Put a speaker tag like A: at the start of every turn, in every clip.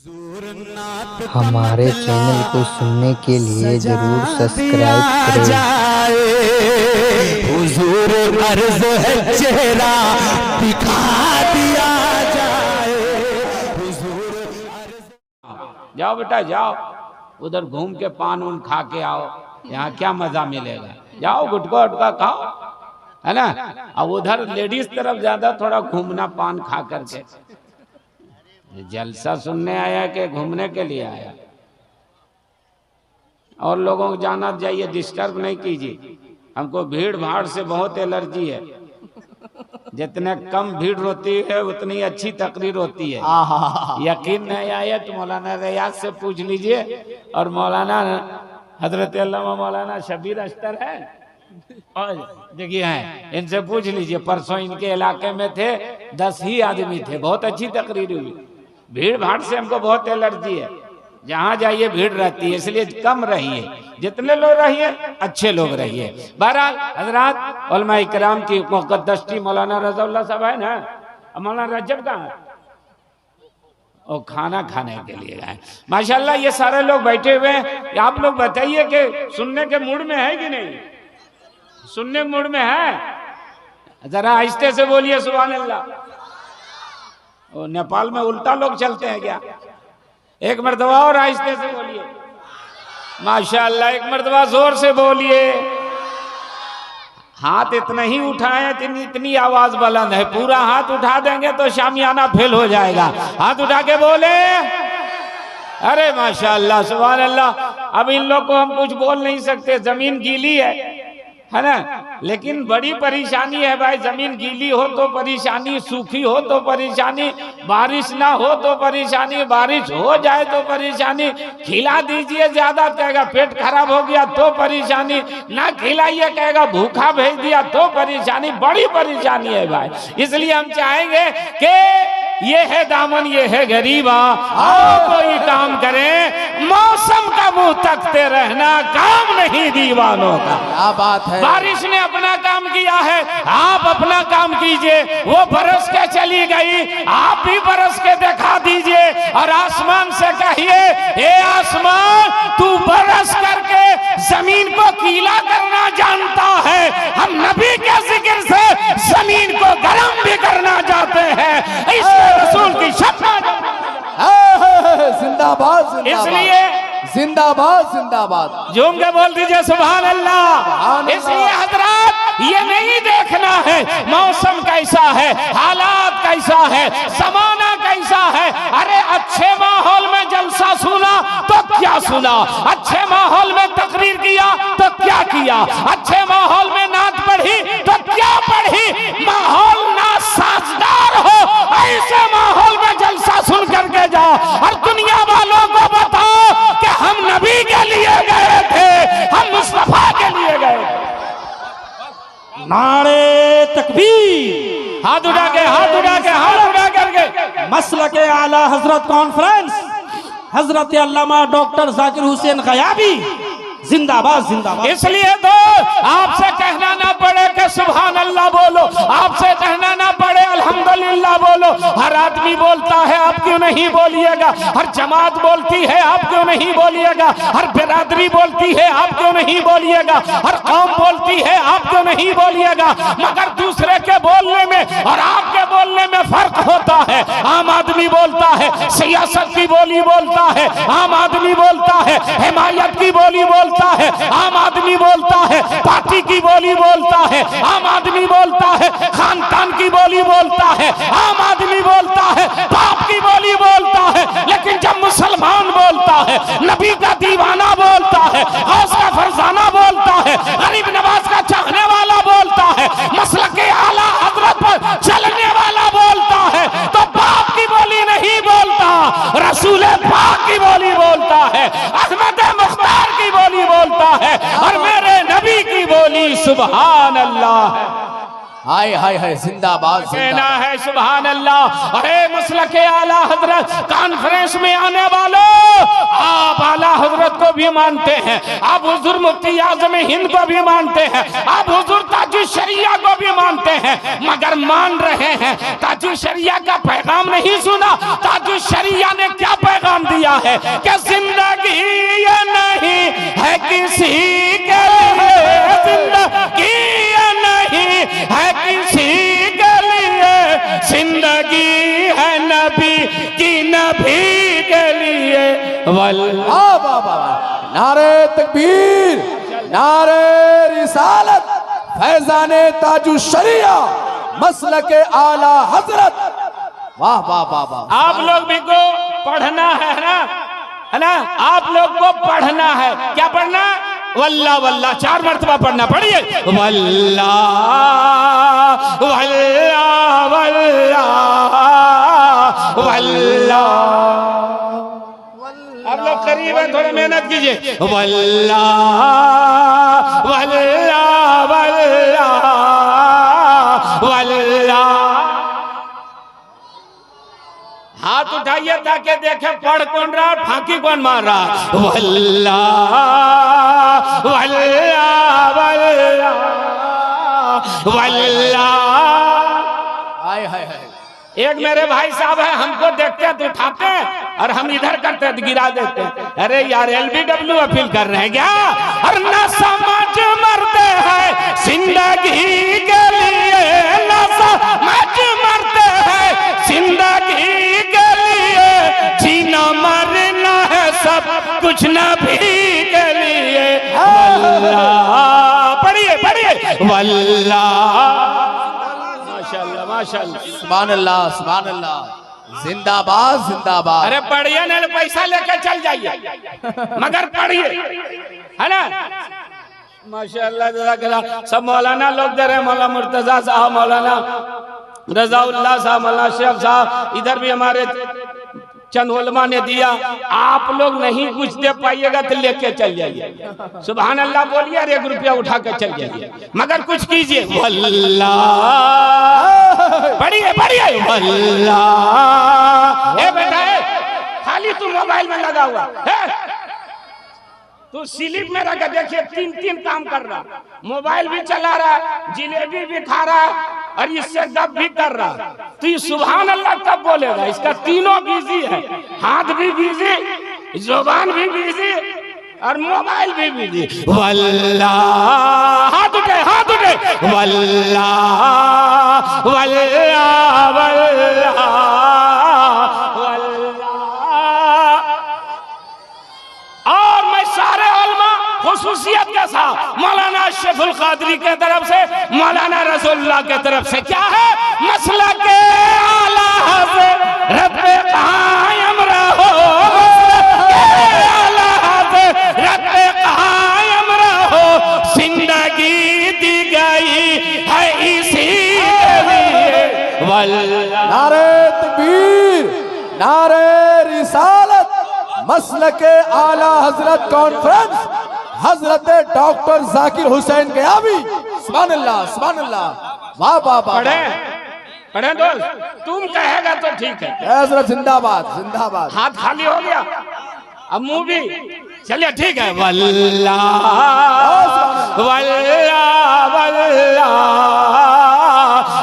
A: हमारे चैनल को सुनने के लिए जरूर सब्सक्राइब करें।
B: हुजूर अर्ज़ है चेहरा दिखा दिया जाए।
C: जाओ बेटा जाओ, उधर घूम के पान उन खा के आओ, यहाँ क्या मजा मिलेगा। जाओ गुटका उटका खाओ, है ना। अब उधर लेडीज तरफ ज्यादा थोड़ा घूमना पान खा करके। जलसा सुनने आया कि घूमने के लिए आया। और लोगों को जाना चाहिए, डिस्टर्ब नहीं कीजिए। हमको भीड़ भाड़ से बहुत एलर्जी है। जितने कम भीड़ होती है उतनी अच्छी तकरीर होती है। यकीन नहीं आया तो मौलाना रियाज से पूछ लीजिए, और मौलाना हजरत अल्लामा मौलाना शबीर अख्तर है और देखिए हैं, इनसे पूछ लीजिए। परसों इनके इलाके में थे 10 ही आदमी थे, बहुत अच्छी तकरीर हुई। भीड़ भाड़ से हमको बहुत एलर्जी है, जहाँ जाइए भीड़ रहती है, इसलिए कम रहिए। जितने लोग रहिए अच्छे लोग रहिए। बहरहाल हजरात उलमा इकराम की मुक़द्दस मौलाना रज़ाउल्लाह साहब है ना, मौलाना रजब कहाँ है? वो खाना खाने के लिए गए। माशाल्लाह ये सारे लोग बैठे हुए हैं। आप लोग बताइए कि सुनने के मूड में है कि नहीं? सुनने के मूड में है? जरा आहिस्ते से बोलिए सुभान अल्लाह। और नेपाल में उल्टा लोग चलते हैं क्या? एक मर्तबा और आहिस्ते से बोलिए माशाअल्लाह। एक मर्तबा जोर से बोलिए। हाथ इतना ही उठाए, इतनी आवाज बुलंद है। पूरा हाथ उठा देंगे तो शामियाना फेल हो जाएगा। हाथ उठा के बोले अरे माशाअल्लाह सुभान अल्लाह। अब इन लोग को हम कुछ बोल नहीं सकते, जमीन गीली है ना। लेकिन बड़ी परेशानी है भाई, जमीन गीली हो तो परेशानी, सूखी हो तो परेशानी, बारिश ना हो तो परेशानी, बारिश हो जाए तो परेशानी। खिला दीजिए ज्यादा कहेगा पेट खराब हो गया तो परेशानी, ना खिलाइए कहेगा भूखा भेज दिया तो परेशानी। बड़ी परेशानी है भाई। इसलिए हम चाहेंगे कि ये है दामन, ये है गरीबा, आओ कोई काम करें। मौसम का मुंह तकते रहना काम नहीं दीवानों का।
B: क्या बात है।
C: बारिश ने अपना काम किया है, आप अपना काम कीजिए। वो बरस के चली गई, आप भी बरस के दिखा दीजिए। और आसमान से कहिए हे आसमान तू बरस करके जमीन को गीला करना जानता है। हम नबी के जिक्र से जमीन को गर्म भी करना चाहते हैं। इसलिए रसूल की शफाअत
B: जिंदाबाद,
C: इसलिए
B: जिंदाबाद जिंदाबाद।
C: झूम के बोल दीजिए सुभान अल्लाह। इसलिए हजरात ये नहीं देखना है मौसम कैसा है, हालात कैसा है, जमाना कैसा है। अरे अच्छे माहौल में जलसा सुना तो क्या सुना, अच्छे माहौल में तकरीर किया तो क्या किया, अच्छे माहौल में नात पढ़ी तो क्या पढ़ी। माहौल ना साजदार हो, ऐसे माहौल में जलसा सुन करके जाओ और दुनिया वालों को बताओ कि हम नबी के लिए गए थे, हम मुस्तफा के लिए गए थे।
D: नारे तकबीर,
C: हाथ उठा के हाथ उठा के हाथ उठा करके
D: मसलक आला हजरत कॉन्फ्रेंस हजरत अल्लामा डॉक्टर जाकिर हुसैन गयाबी जिंदाबाद जिंदाबाद।
C: इसलिए तो आपसे कहना ना पड़े कि सुभान अल्लाह बोलो, आपसे कहना ना पड़े अल्हम्दुलिल्लाह बोलो। हर आदमी बोलता है, आप क्यों नहीं बोलिएगा। हर जमात बोलती है, आप क्यों नहीं बोलिएगा। हर बिरादरी बोलती है, आप क्यों नहीं बोलिएगा। हर कौम बोलती है, आप क्यों नहीं बोलिएगा। मगर दूसरे के बोलने में और आपके बोलने में फर्क होता है। आम आदमी बोलता है, सियासत की बोली बोलता है, आम आदमी बोलता है, हिमायत की बोली बोलता है, आम आदमी बोलता है, पार्टी की बोली बोलता है, आम आदमी बोलता है, खानदान की बोली बोलता है, आम आदमी बोलता है, बाप की बोली बोलता है। लेकिन जब मुसलमान बोलता है, नबी का दीवाना बोलता है, गौस का फरजाना बोलता है, गरीब नवाज का चाहने वाला बोलता है, मसलक के आला हजरत पर चलने वाला बोलता है, तो बाप की बोली नहीं बोलता, रसूल पाक की बोली बोलता है, अहमद मुख्तार की बोली बोलता है, और मेरे नबी की बोली सुभान अल्लाह है।
B: हाय हाय हाय, जिंदाबाद
C: कहना है सुभान अल्लाह। अरे मसलक आला हजरत कॉन्फ्रेंस में आने वालों, आप आला हजरत को भी मानते हैं, आप हुजूर मुफ्ती आज़म हिंद को भी मानते हैं, आप हुजूर ताजुल शरिया को भी मानते हैं, मगर मान रहे हैं ताजुल शरिया का पैगाम नहीं सुना। ताजुल शरिया ने क्या पैगाम पूछा है कि जिंदगी ये नहीं है किसी के लिए, जिंदगी ये नहीं है किसी के लिए, जिंदगी है नबी की, नबी के लिए।
B: वाह वाह वाह, नारे तकबीर, नारे रिसालत, फैजाने ताजु शरिया, मसलक आला हजरत। वाह वाह वाह वाह।
C: आप लोग भी को पढ़ना है ना, है ना? आप लोग को पढ़ना है। क्या पढ़ना? वल्ला वल्ला 4 मरतबा पढ़ना। पढ़िए वल्ला वल्ला वल्ला वल्ला। आप लोग करीब हैं, थोड़ा मेहनत कीजिए। वल्ला वल्ला वल्ला वल्ला। हाथ उठाइए ताकि देखे पढ़ कौन रहा, फांकी कौन मार रहा। वल्ला वल्ला वल्ला वल्ला।
B: हाय हाय हाय।
C: एक मेरे भाई साहब है, हमको देखते हैं तो उठाते हैं और हम इधर करते हैं तो गिरा देते हैं। अरे यार LBW अपील कर रहे हैं क्या? और न समझ मरते हैं जिंदगी के लिए, न समझ मरते हैं जिंदगी के लिए, जीना मरना है सब कुछ नबी के लिए। वल्लाह। पढ़िए पढ़िए वल्लाह। माशाल्लाह माशाल्लाह।
B: सुभान अल्लाह सुभान अल्लाह। जिंदाबाद जिंदाबाद।
C: अरे पढ़िए ना, पैसा लेकर चल जाइए, मगर पढ़िए, है ना? माशाल्लाह जज़ाकल्लाह। सब मौलाना लोग दे रहे हैं, मौलाना मुर्तजा साहब, मौलाना रजाउल्लाह साहब, मौलाना शेख साहब, इधर भी हमारे चंद उलमा ने दिया। आप लोग नहीं कुछ दे पाइएगा तो लेके चल जाइए। सुभान अल्लाह बोलिए और 1 रुपया उठा कर चल जाइए, मगर कुछ कीजिए। वल्लाह। पढ़िए पढ़िए वल्लाह। ए बेटा, खाली तू मोबाइल में लगा हुआ है, तू स्लिप में रखा। देखिए 3 काम कर रहा, मोबाइल भी चला रहा, जिलेबी भी खा रहा और इससे गप भी कर रहा। तो ये सुभान अल्लाह कब बोलेगा? इसका तीनों बिजी है, हाथ भी बिजी, जुबान भी बिजी और मोबाइल भी बिजी। वल्लाह। हाथ उठे हाथ उठे। वल्लाह वल्लाह वल्लाह वल्लाह। और मैं सारे उलमा खुसूसियत के साथ मौलाना शेखुल कादरी के तरफ से, मौलाना रसूलुल्लाह के तरफ से, क्या है? मसला के आला हज़रत पे कायम रहो, आला हज़रत पे कायम रहो, जिंदगी दी गई है इसी के लिए। वल्लाह।
B: नारे तकबीर, नारे रिसालत, मसलक आला हजरत कॉन्फ्रेंस, हजरत डॉक्टर जाकिर हुसैन गयाबी। सुभान अल्लाह सुभान अल्लाह। वाह वाह वाह।
C: पढ़े पढ़े दोस्त, तुम कहेगा तो ठीक है।
B: हजरत जिंदाबाद जिंदाबाद।
C: हाथ खाली हो गया, अब मुंह भी। चलिए ठीक है। वल्लाह वल्लाह वल्लाह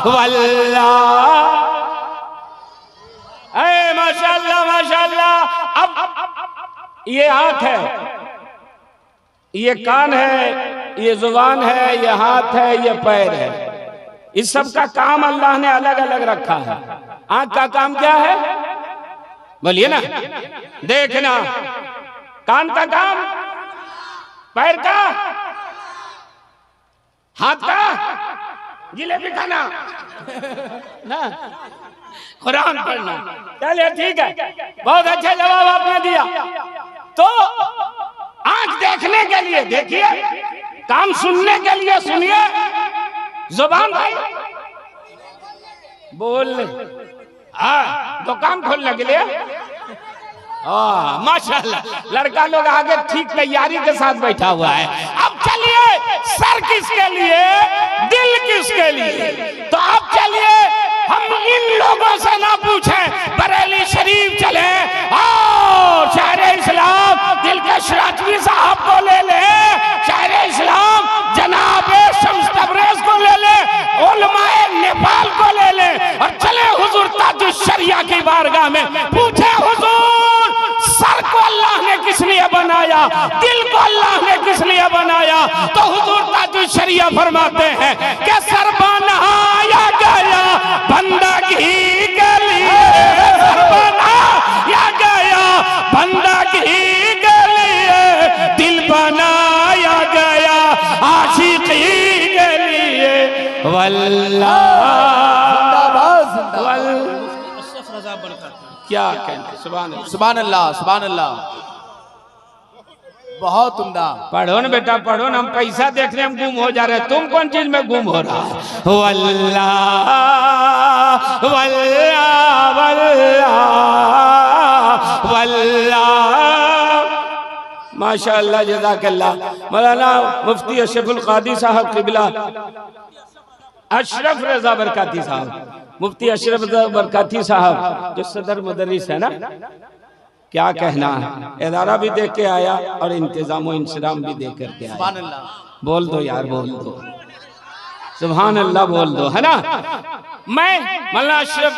C: वल्लाह। ऐ माशाल्लाह माशाल्लाह। अब ये आंख है, ये कान है, ये जुबान है, ये हाथ है, ये पैर है। इस सब का काम अल्लाह ने अलग अलग रखा है। आंख का काम क्या है? बोलिए ना। देखना। कान का काम? पैर का? हाथ का? जिलेबी खाना ना, कुरान पढ़ना। चलिए ठीक है, बहुत अच्छा जवाब आपने दिया। तो आंख देखने के लिए देखिए, कान सुनने के लिए सुनिए, जुबान भाई बोल, हाँ दुकान खोलने के लिए। माशाल्लाह, लड़का लोग आगे ठीक तैयारी के साथ बैठा हुआ है। अब चलिए, सर किसके लिए, दिल किसके लिए? तो अब चलिए हम इन लोगों से ना पूछें, बरेली शरीफ चले और शायर इस्लाम दिलकश राजवी साहब को ले ले, शायर इस्लाम जनाब शम्स तबरेज को ले ले, उलमाए नेपाल को ले ले और चले हुजूर ताजुश शरिया की बारगाह में पूछे, हुजूर सर बनाया, दिल को अल्लाह ने किस लिए बनाया? तो हुजूर ताजुल शरिया फरमाते हैं कि सर बनाया गया बंदगी के लिए, सर बनाया गया बंदगी के लिए, दिल बनाया गया आशिकी के लिए। वल्लाह क्या कहना,
B: सुभान अल्लाह, सुभान अल्लाह, बहुत उम्दा।
C: पढ़ो ना बेटा, पढ़ो ना, हम पैसा देखने हम गुम हो जा रहे हैं, तुम कौन चीज में गुम हो रहा है? वल्लाह वल्लाह वल्लाह वल्लाह, माशाअल्लाह, जज़ाकल्लाह। मौलाना मुफ्ती अशरफुल कादी साहब क़िबला अशरफ रजा बरकाती साहब, मुफ्ती अशरफ रजा बरकाती साहब जो सदर मदरिस है ना, क्या कहना है, इदारा भी देख के आया और इंतजाम इंतजाम भी देख करके आया।
B: सुभान अल्लाह,
C: बोल दो यार, बोल दो, सुभान अल्लाह बोल दो, है ना। मैं मौलाना अशरफ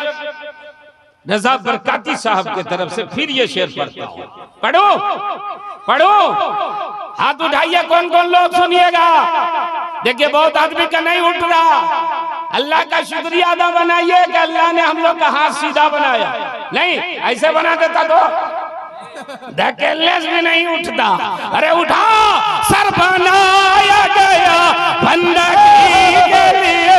C: रजा बरकाती साहब की तरफ से फिर ये शेर पढ़ता हूँ। पढ़ो पढ़ो, हाथ उठाइए, कौन कौन लोग सुनिएगा। देखिए बहुत आदमी का नहीं उठ रहा, अल्लाह का शुक्रिया अदा बनाइए कि अल्लाह ने हम लोग का हाथ सीधा बनाया, नहीं ऐसे बना देता तो धकेलने भी नहीं उठता। अरे उठा, सर बनाया गया बंदगी के लिए,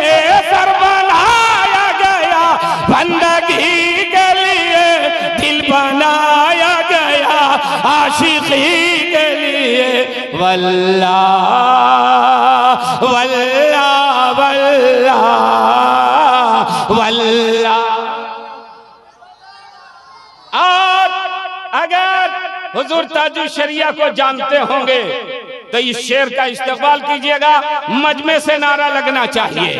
C: सर बनाया गया बंदगी के लिए, दिल बनाया गया आशिकी के लिए। वल्लाह वल्लाह वल्लाह वल्लाह। और अगर हुजूर ताजुल शरिया को जानते होंगे तो इस शेर का इस्तेमाल कीजिएगा, मजमे से नारा लगना चाहिए।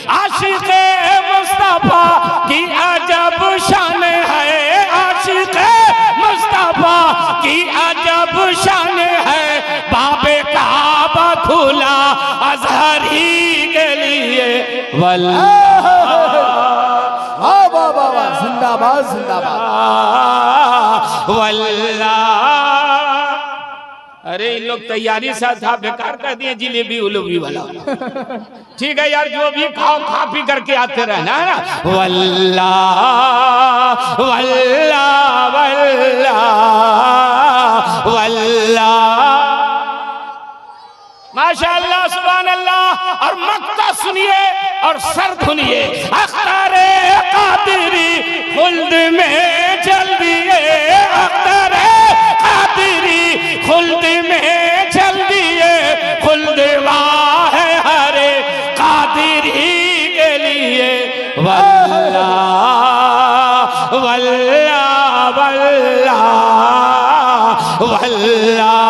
C: आशिक़े मुस्तफा की अजब शान है, आशिक़े मुस्तफा की अजब शान है, बाबे काबा खुला अज़हरी के लिए। वल्लाह
B: जिंदाबाद जिंदाबाद,
C: वल्लाह। अरे इन लोग तैयारी से था बेकार कर दिए, जिलेबी उलूबी वाला। ठीक है यार, जो भी खाओ खा पी करके आते रहना है ना। वल्लाह वल्लाह वल्लाह वल्लाह, माशाअल्लाह, सुभान अल्लाह। और मक्ता सुनिए और सर धुनिए। अख्तारे कादिरी खुल्द में जल दिए, अख्तारे कादिरी खुल्द में जल दिए, खुल्द वाह है हरे कादिरी के लिए। वल्लाह वल्लाह वल्लाह वल्लाह,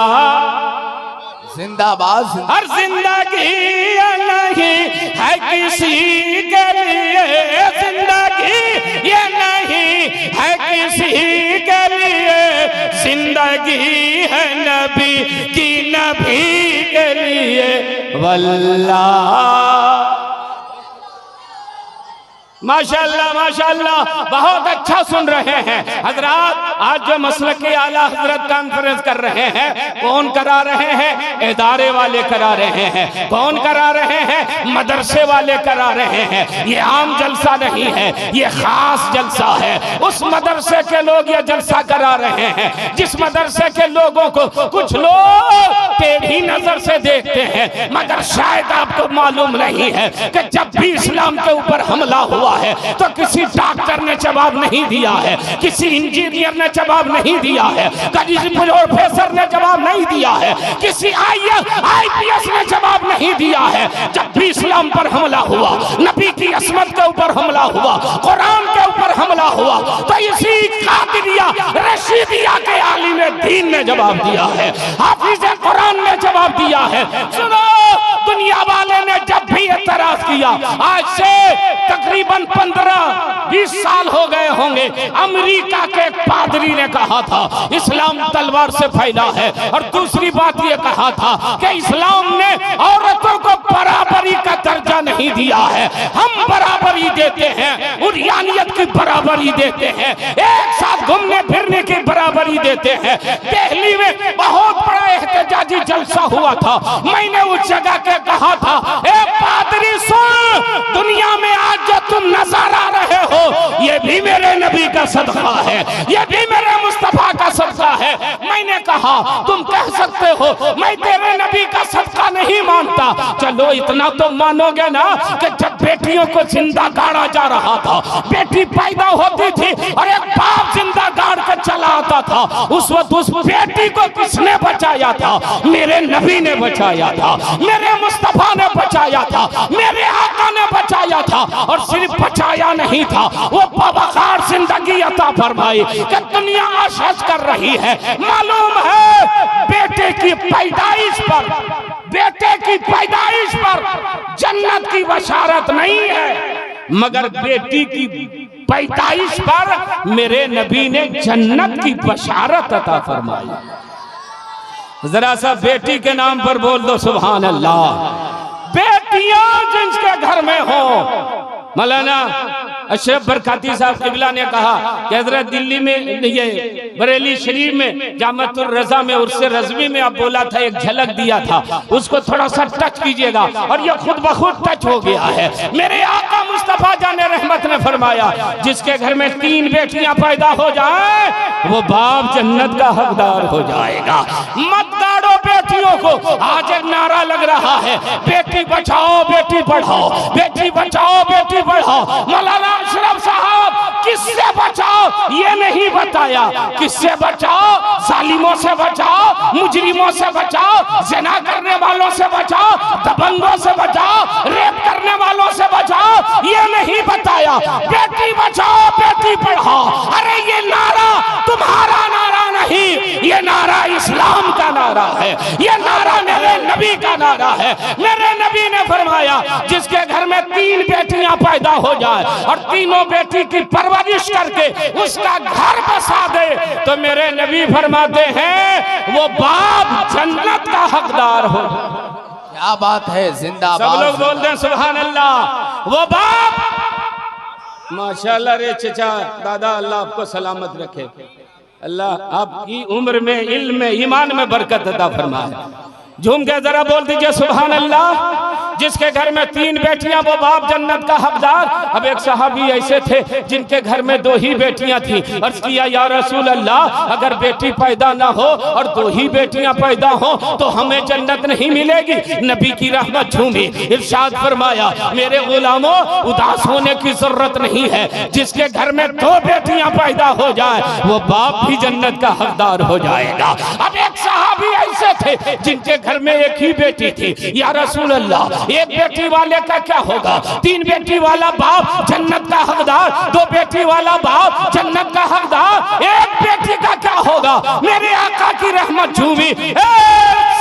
B: जिंदाबाद।
C: हर जिंदगी ये नहीं है किसी के लिए, जिंदगी ये नहीं है किसी के लिए, जिंदगी है नबी की, नबी के लिए। वल्लाह, माशाअल्लाह माशाअल्लाह, बहुत अच्छा सुन रहे हैं हजरात। आज जो मसलक के आला हजरत कॉन्फ्रेंस कर रहे हैं, कौन करा रहे हैं? इदारे वाले करा रहे हैं। कौन करा रहे हैं? मदरसे वाले करा रहे हैं। ये आम जलसा नहीं है, ये खास जलसा है। उस मदरसे के लोग ये जलसा करा रहे हैं जिस मदरसे के लोगों को कुछ लोग टेढ़ी नजर से देखते हैं, मगर शायद आपको मालूम नहीं है कि जब भी इस्लाम के ऊपर हमला हुआ है तो किसी डॉक्टर ने जवाब नहीं दिया है, किसी इंजीनियर ने जवाब नहीं दिया है, किसी प्रोफेसर ने जवाब नहीं दिया है, किसी IPS ने जवाब नहीं दिया है। जब भी इस्लाम पर हमला हुआ, नबी की असमत के ऊपर हमला हुआ, कुरान के ऊपर हमला हुआ, तो इसी कादिरिया रशीदिया के आलिम दीन ने जवाब दिया है, हाफिज कुरान ने जवाब दिया है। सुनो, दुनिया वाले ने जब भी एतराज किया, आज से तकरीबन 15-20 साल हो गए होंगे, अमेरिका के एक पादरी ने कहा था इस्लाम तलवार से फैला है, और दूसरी बात ये कहा था कि इस्लाम ने औरतों को बराबरी का दर्जा नहीं दिया है, हम बराबरी देते हैं, उरियानियत की बराबरी देते हैं, एक साथ घूमने फिरने की बराबरी देते हैं। दिल्ली में बहुत बड़ा एहतजाजी जलसा हुआ था, मैंने उस जगह के कहा था, ए पादरी सुन, दुनिया में आज जो तुम नजर आ रहे हो ये भी मेरे नबी का सदका है, ये भी मेरे मुस्तफा का सदका है। मैंने कहा तुम कह सकते हो मैं तेरे नबी का सदका नहीं मानता, चलो इतना तो मानोगे ना कि जब बेटियों को जिंदा गाड़ा जा रहा था, बेटी पैदा होती थी और एक बाप जिंदा गाड़ कर चला आता था, उस वक्त उस बेटी को किसने बचाया था? मेरे नबी ने बचाया था, मेरे मुस्तफा ने बचाया था, मेरे आका ने बचाया था, और सिर्फ बचाया नहीं था, वो बावकार जिंदगी अता फरमाई कि दुनिया आशीष कर रही है। मालूम है बेटे की पैदाइश पर, बेटे की पैदाइश पर जन्नत की बशारत नहीं है, मगर बेटी की पैदाइश पर मेरे नबी ने जन्नत की बशारत अता फरमाई। जरा सा बेटी के नाम पर बोल दो सुभान अल्लाह। बेटियां जिनके घर में हो, मौलाना अशरफ बरकाती साहब किबला ने कहा कि हजरत दिल्ली में ये बरेली शरीफ में जामतुर रजा में उर्से रज़वी में आप बोला था, एक झलक दिया था, उसको थोड़ा सा टच कीजिएगा, और ये खुद ब खुद टच हो गया है। मेरे आका मुस्तफा जाने रहमत ने फरमाया जिसके घर में 3 बेटियां पैदा हो जाए वो बाप जन्नत का हकदार हो जाएगा। मत गाड़ो बेटियों को। आज एक नारा लग रहा है, बेटी बचाओ बेटी पढ़ाओ, बेटी बचाओ बेटी पढ़ाओ। मौलाना अशरफ साहब किससे बचाओ ये नहीं बताया, किससे बचाओ? जालिमों से बचाओ, मुजरिमों से बचाओ, ज़िना करने वालों से बचाओ, दबंगों से बचाओ, रेप करने वालों से बचाओ, ये नहीं बताया। बेटी बचाओ बेटी पढ़ाओ, अरे ये नारा तुम्हारा नारा नहीं, ये नारा इस्लाम का नारा है, ये नारा मेरे नबी का नारा है। मेरे नबी ने फरमाया जिसके घर में 3 बेटियां पैदा हो जाए और तीनों बेटी की परवरिश करके उसका घर बसा दे, तो मेरे नबी फरमाते हैं वो बाप जन्नत का हकदार हो।
B: क्या बात है, जिंदाबाद।
C: सब लोग बोलते हैं सुभान अल्लाह। वो बाप माशाल्लाह रे चचा दादा, अल्लाह आपको सलामत रखे, अल्लाह आपकी उम्र में, इल्म में, ईमान में बरकत अता फरमाए। झूम के जरा बोल दीजिए सुभान अल्लाह। जिसके घर में 3 बेटियां वो बाप जन्नत का हकदार। अब एक सहाबी ऐसे थे जिनके घर में 2 ही बेटियां थी। अर्ज किया या रसूल अल्लाह, अगर बेटी पैदा ना हो और 2 ही बेटियां पैदा हो तो हमें जन्नत नहीं मिलेगी। नबी की रहमत झूमी, इरशाद फरमाया मेरे गुलामों उदास होने की जरूरत नहीं है, जिसके घर में 2 बेटियां पैदा हो जाए वो बाप भी जन्नत का हकदार हो जाएगा। अब एक सहाबी ऐसे थे जिनके घर में 1 ही बेटी थी। या रसूल अल्लाह, 1 बेटी वाले का क्या होगा? 3 बेटी वाला बाप जन्नत का हकदार, 2 बेटी वाला बाप जन्नत का हकदार, 1 बेटी का क्या होगा? मेरे आका की रहमत झूमी।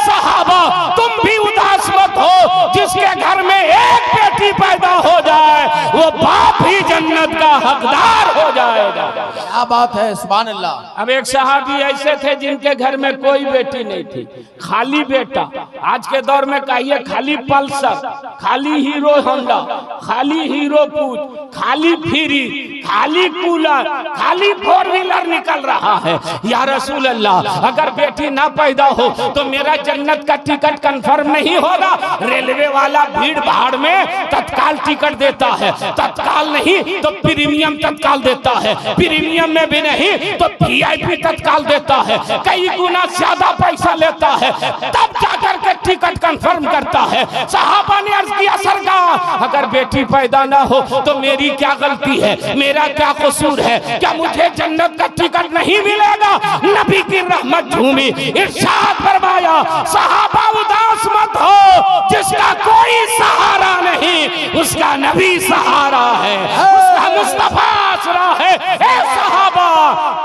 C: सहाबा तुम भी उदास मत हो, जिसके घर में 1 बेटी पैदा हो जाए वो बाप ही जन्नत का हकदार हो जाएगा।
B: क्या बात है, सुभान अल्लाह।
C: अब एक सहाबी ऐसे थे जिनके घर में कोई बेटी नहीं थी, खाली बेटा। आज के दौर में कहिए खाली पल्सर, खाली हीरो होंडा, खाली हीरो पूछ, खाली फ्री, खाली कूलर, खाली 4 व्हीलर निकल रहा है। या रसूल अल्लाह, अगर बेटी ना पैदा हो तो मेरा जन्नत का टिकट कंफर्म नहीं होगा। रेलवे वाला भीड़ भाड़ में तत्काल टिकट देता है, तत्काल नहीं तो प्रीमियम तत्काल देता है, प्रीमियम में भी नहीं तो VIP तत्काल देता है, कई गुना ज्यादा पैसा लेता है, तब जाकर के टिकट कंफर्म करता है। सहाबा ने अर्ज किया सरकार, अगर बेटी पैदा ना हो तो मेरी क्या गलती है, मेरा क्या कसूर है, क्या मुझे जन्नत का टिकट नहीं मिलेगा? नबी की रहमत झूमी, इरशाद फरमाया सहाबा उदास मत हो, जिसका कोई सहारा नहीं उसका नबी सहारा है, उसका मुस्तफा आसरा है। ए सहाबा,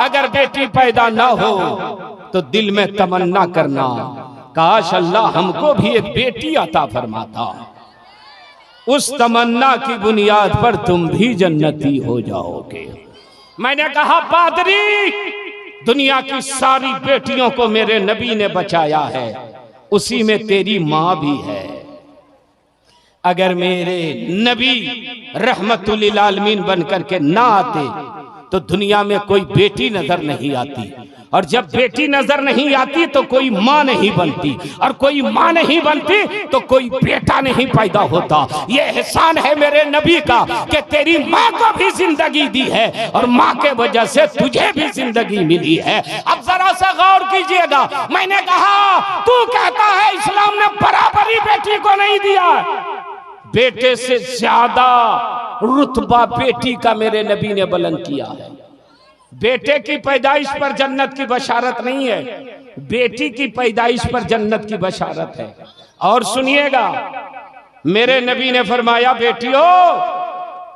C: अगर बेटी पैदा ना हो तो दिल में तमन्ना करना, काश अल्लाह हमको भी एक बेटी अता फरमाता, उस तमन्ना की बुनियाद पर तुम भी जन्नती हो जाओगे। मैंने कहा पादरी, दुनिया की सारी बेटियों को मेरे नबी ने बचाया है, उसी में तेरी मां भी है। अगर मेरे नबी रहमतुल लिल आलमीन बनकर के ना आते तो दुनिया में कोई बेटी नजर नहीं आती, और जब बेटी नजर नहीं आती तो कोई मां नहीं बनती, और कोई मां नहीं बनती तो कोई बेटा नहीं पैदा होता। ये एहसान है मेरे नबी का कि तेरी मां को भी जिंदगी दी है और मां के वजह से तुझे भी जिंदगी मिली है। अब जरा सा गौर कीजिएगा, मैंने कहा तू कहता है इस्लाम ने बराबरी बेटी को नहीं दिया, बेटे से ज्यादा रुतबा बेटी का मेरे नबी ने बुलंद किया है। बेटे की पैदाइश पर जन्नत की बशारत नहीं है, बेटी की पैदाइश पर जन्नत की बशारत है। और सुनिएगा, मेरे नबी ने फरमाया बेटियों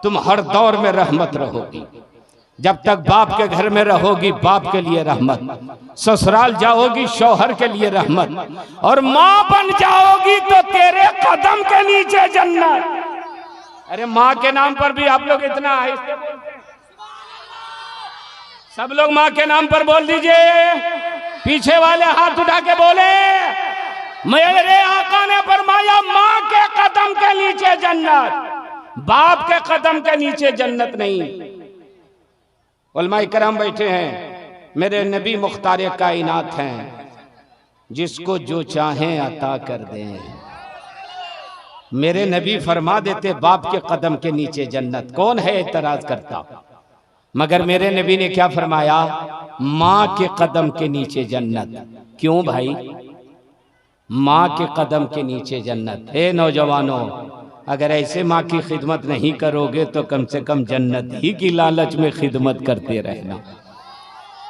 C: तुम हर दौर में रहमत रहोगी। जब तक बाप के घर में रहोगी बाप के लिए रहमत, ससुराल जाओगी शौहर के लिए रहमत, और मां बन जाओगी तो तेरे कदम के नीचे जन्नत। अरे मां के नाम पर भी आप लोग इतना आहिस्ते बोलते हैं, सब लोग मां के नाम पर बोल दीजिए। पीछे वाले हाथ उठा के बोले, मेरे आका ने फरमाया मां के कदम के नीचे जन्नत, बाप के कदम के नीचे जन्नत नहीं। उलमा इकराम बैठे हैं, मेरे नबी मुख्तार कायनात हैं, जिसको जो चाहें अता कर दें। मेरे नबी फरमा देते बाप के कदम के नीचे जन्नत, कौन है एतराज करता? मगर मेरे नबी ने क्या फरमाया? मां के कदम के नीचे जन्नत। क्यों भाई? मां के कदम के नीचे जन्नत। हे नौजवानों, अगर ऐसे माँ की खिदमत नहीं करोगे तो कम से कम जन्नत ही की लालच में खिदमत करते रहना।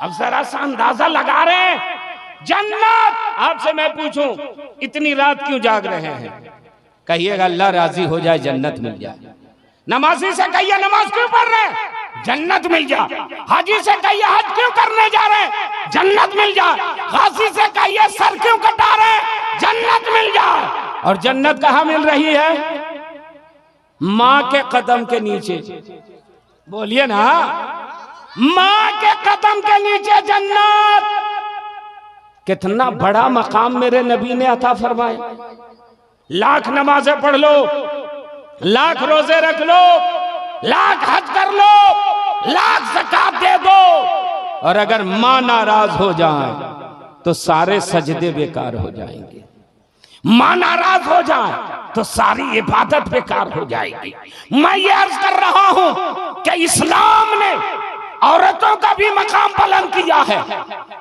C: अब जरा सा अंदाजा लगा रहे हैं जन्नत। आपसे मैं पूछूं, इतनी रात क्यों जाग रहे हैं?
B: कहिएगा अल्लाह राजी हो जाए जन्नत मिल जाए।
C: नमाजी से कहिए नमाज क्यों पढ़ रहे हैं? जन्नत मिल जाए। हाजी से कहिए हज क्यों करने जा रहे हैं? जन्नत मिल जाए। गाजी से कहिए सर क्यों कटा रहे हैं? जन्नत मिल जाए। और जन्नत कहाँ मिल रही है? मां के कदम के नीचे। बोलिए ना, मां के कदम के नीचे जन्नत। कितना बड़ा मकाम मेरे नबी ने अता फरमाया। लाख नमाजें पढ़ लो, लाख रोजे रख लो, लाख हज कर लो, लाख ज़कात दे दो, और अगर मां नाराज हो जाए तो सारे सजदे बेकार हो जाएंगे। मां नाराज हो जाए तो सारी इबादत बेकार हो जाएगी। मैं ये अर्ज कर रहा हूं कि इस्लाम ने औरतों का भी मकाम बुलंद किया है,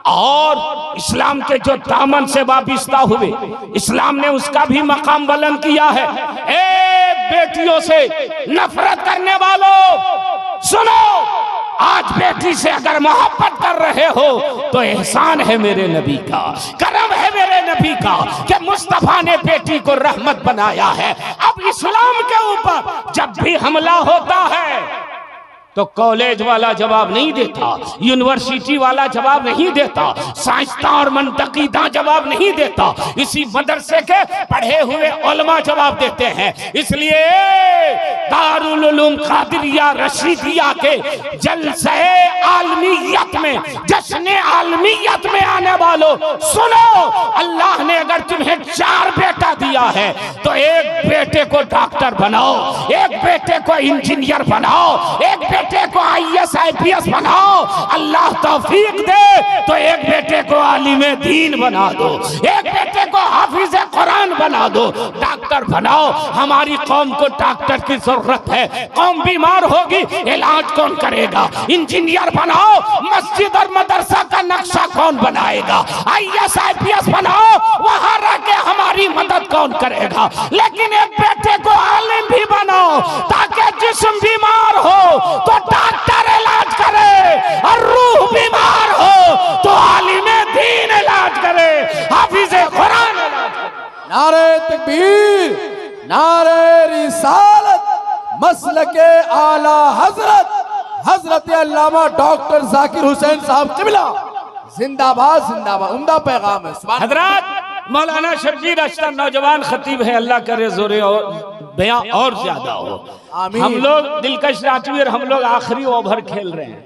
C: और इस्लाम के जो दामन से वाबिस्ता हुए इस्लाम ने उसका भी मकाम बुलंद किया है। ए बेटियों से नफरत करने वालों, सुनो, आज बेटी से अगर मोहब्बत कर रहे हो तो एहसान है मेरे नबी का, करम है मेरे नबी का कि मुस्तफा ने बेटी को रहमत बनाया है। अब इस्लाम के ऊपर जब भी हमला होता है तो कॉलेज वाला जवाब नहीं देता, यूनिवर्सिटी वाला जवाब नहीं देता, साइंसदान और मंतकीदां जवाब नहीं देता, इसी मदरसे के पढ़े हुए उलमा जवाब देते हैं। इसलिए दारुल उलूम कादिरिया रशीदिया के जलसे आलमियत में, जश्न आलमियत में आने वालों, सुनो, अल्लाह ने अगर तुम्हें 4 बेटा दिया है तो एक बेटे को डॉक्टर बनाओ, एक बेटे को इंजीनियर बनाओ, एक बेटे को IAS IPS बनाओ। अल्लाह तौफीक दे तो एक बेटे को आलिमे दीन बना दो, एक बेटे को हाफिज कुरान बना दो, डॉक्टर बनाओ। हमारी कौम को डॉक्टर की जरूरत है। कौम बीमार होगी, इलाज कौन करेगा? इंजीनियर बनाओ, मस्जिद और मदरसा का नक्शा कौन बनाएगा? IAS IPS बनाओ, वहां रह के हमारी मदद कौन करेगा? लेकिन एक बेटे को आलिम भी बनाओ ताकि जिस्म बीमार हो तो डॉक्टर इलाज करे, और रूह बीमार हो तो आलिमे दीन इलाज करे, हाफिज कुरान इलाज करे।
B: नारे तकबीर, नारे रिसालत, मसलके आला हजरत हजरत अल्लामा डॉक्टर जाकिर हुसैन साहब क़िबला जिंदाबाद जिंदाबाद। उम्दा पैगाम है।
C: हजरत मौलाना शब्बीर अख्तर नौजवान खतीब है, अल्लाह करे जोरे और बयां और ज्यादा हो। हम लोग दिलकश राठवी और हम लोग आखिरी ओवर खेल रहे हैं।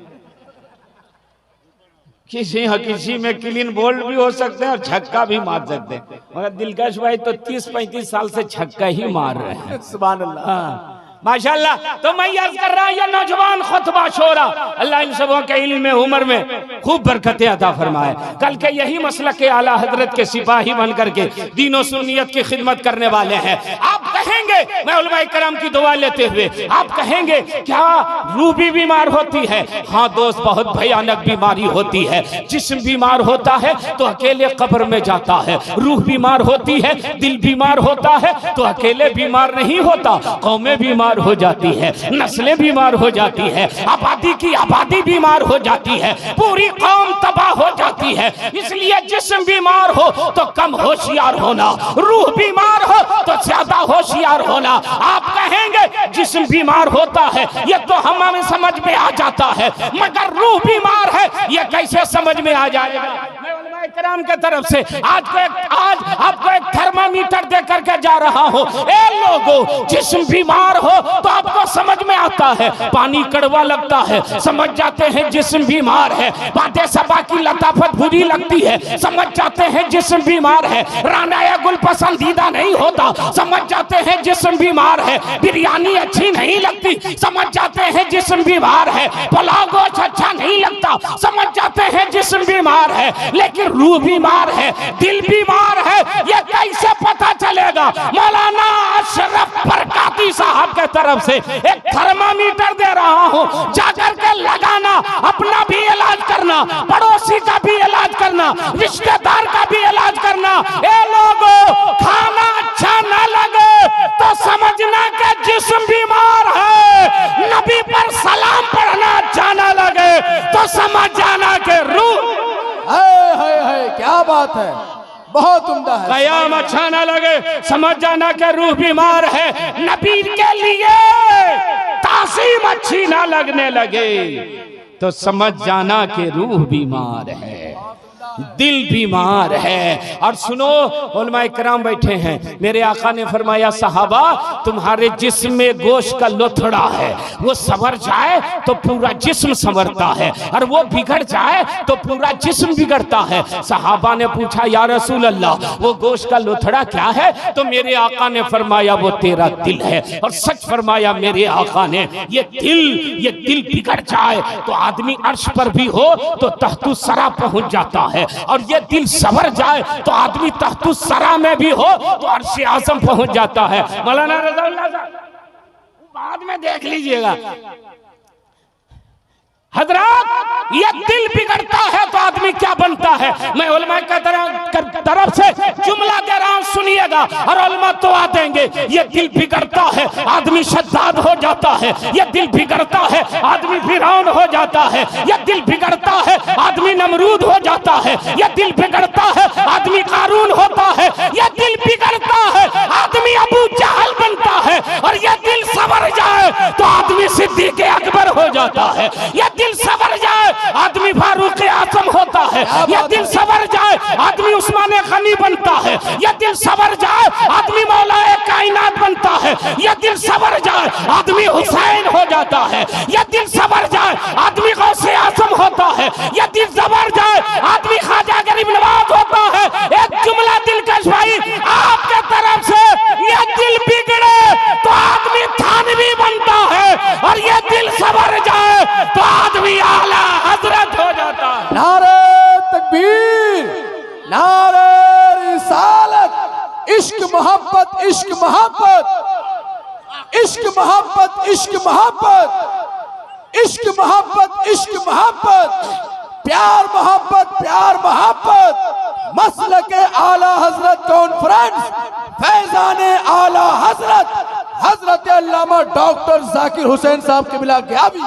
C: किसी में क्लीन बोल्ड भी हो सकते हैं और छक्का भी मार सकते हैं, मगर दिलकश भाई तो 30-35 साल से छक्का ही मार रहे हैं।
B: सुभान अल्लाह,
C: माशाल्लाह। तो मैं याद कर रहा ये नौजवान खुतबा शोरा, अल्लाह इन सबों के इल्म में उम्र में खूब बरकतें अता फरमाए। कल के यही मसलक के आला हजरत के सिपाही बन करके दीन और सुन्नियत की खिदमत करने वाले हैं। आप कहेंगे, मैं उलमाए करम की दुआ लेते हुए, आप कहेंगे क्या रूह भी बीमार होती है? हाँ दोस्त, बहुत भयानक बीमारी होती है। जिस्म बीमार होता है तो अकेले कब्र में जाता है, रूह बीमार होती है, दिल बीमार होता है तो अकेले बीमार नहीं होता, कौमें बीमार हो जाती है, नस्लें बीमार हो जाती है, आबादी की आबादी बीमार हो जाती है, पूरी कौम तबाह हो जाती है। इसलिए जिस्म बीमार हो तो कम होशियार होना, रूह बीमार हो तो ज्यादा होशियार होना। आप कहेंगे जिस्म बीमार होता है ये तो हमें समझ में आ जाता है, मगर रूह बीमार है ये कैसे समझ में आ जाएगा? मैं उलमाए किराम के तरफ से आज आपको एक थर्मामीटर दे करके जा रहा हूँ। ए लोगों, जिस्म बीमार हो तो आपको समझ में आता है, पानी कड़वा लगता है, समझ जाते हैं जिस्म बीमार है। बातें सबा की लताफत बुरी लगती है, समझ जाते हैं जिस्म बीमार है। राना या गुल पसंदीदा नहीं होता, समझ जाते हैं जिस्म बीमार है। बिरयानी अच्छी नहीं लगती, समझ जाते हैं जिस्म बीमार है। पुलाव गोश्त अच्छा नहीं लगता, समझ जाते हैं जिस्म बीमार है। लेकिन रूह बीमार है, दिल बीमार है, ये कैसे पता चलेगा? मौलाना अशरफ बरकाती साहब के तरफ से एक थर्मामीटर दे रहा हूँ, जाकर के लगाना, अपना भी इलाज करना, पड़ोसी का भी इलाज करना, रिश्तेदार का भी इलाज करना। ए लोगों, खाना अच्छा न लगे तो समझना कि जिस्म बीमार है। नबी पर सलाम पढ़ना अच्छा न लगे तो समझ जाना कि रूह,
B: है क्या बात है, बहुत उम्दा है।
C: कयाम अच्छा ना लगे समझ जाना कि रूह बीमार है। नबी के लिए तासीम अच्छी ना लगने लगे तो समझ जाना कि रूह बीमार है, दिल बीमार है। और सुनो, उलमाए किराम बैठे हैं, मेरे आका ने फरमाया सहाबा, तुम्हारे जिस्म में गोश्त का लोथड़ा है, वो संवर जाए तो पूरा जिस्म संवरता है, और वो बिगड़ जाए तो पूरा जिस्म बिगड़ता है। सहाबा ने पूछा या रसूल अल्लाह, वो गोश्त का लोथड़ा क्या है? तो मेरे आका ने फरमाया वो तेरा दिल है। और सच फरमाया मेरे आका ने, ये दिल बिगड़ जाए तो आदमी अर्श पर भी हो तो तख्तु सरा पहुंच जाता है, और ये दिल सवर जाए तो आदमी तख्तु सरा में भी हो तो अर्श आज़म पहुंच जाता है। मौलाना रज़ाउल्लाह साहब बाद में देख लीजिएगा। हजरात, ये दिल बिगड़ता है तो आदमी क्या बनता है? मैं उलमा की तरफ से जुमला दे रहा हूं, सुनिएगा, और उलमा तो आ देंगे। ये दिल बिगड़ता है आदमी शद्दाद हो जाता है, ये दिल बिगड़ता है आदमी फिरौन हो जाता है, ये दिल बिगड़ता है आदमी नमरूद हो जाता है, ये दिल बिगड़ता है आदमी कारून होता है, ये दिल बिगड़ता है आदमी अबू जहल बनता है, और ये दिल सवर जाए तो आदमी सिद्दीक़ अकबर हो जाता है, ये दिल सवर जाए आदमी फारूक आज़म होता है, ये दिल सवर जाए आदमी उस्मान गनी बनता है, ये दिल सवर जाए आदमी मौलाए कायनात बनता है, ये दिल सवर जाए आदमी हुसैन हो जाता है, ये दिल सवर जाए आदमी गौसे आज़म होता है, ये दिल सवर जाए आदमी ख्वाजा गरीब नवाज होता है। एक जुमला दिलकश भाई आपके तरफ से, ये दिल बिगड़े तो आदमी थानवी बनता है, और ये दिल सवर जाए तो आदमी आला हजरत हो जाता है।
B: नारे तकबीर, नारे रिसालत, इश्क मोहब्बत, इश्क मोहब्बत, इश्क मोहब्बत, इश्क मोहब्बत, इश्क मोहब्बत, इश्क मोहब्बत, प्यार मोहब्बत, प्यार मोहब्बत। मसलके आला हजरत कॉन्फ्रेंस, फैजाने आला हजरत हजरत अल्लामा डॉक्टर जाकिर हुसैन साहब के मिला गया भी।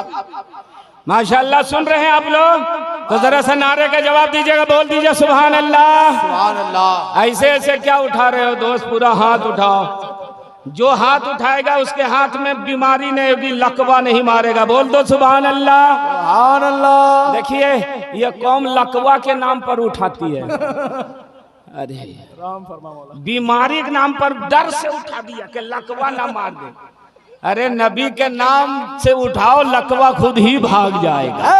C: माशाअल्लाह, सुन रहे हैं आप लोग? तो जरा सा नारे का जवाब दीजिएगा, बोल दीजिए सुभान अल्लाह।
B: सुभान अल्लाह।
C: ऐसे ऐसे क्या उठा रहे हो दोस्त? पूरा हाथ उठाओ। जो हाथ उठाएगा उसके हाथ में बीमारी नहीं होगी, लकवा नहीं मारेगा। बोल दो सुभान अल्लाह।
B: सुभान अल्लाह।
C: देखिए, ये कौम लकवा के नाम पर उठाती है। अरे बीमारी के नाम पर डर से उठा दिया कि लकवा ना मार दे। अरे नबी के नाम से उठाओ, लकवा खुद ही भाग जाएगा,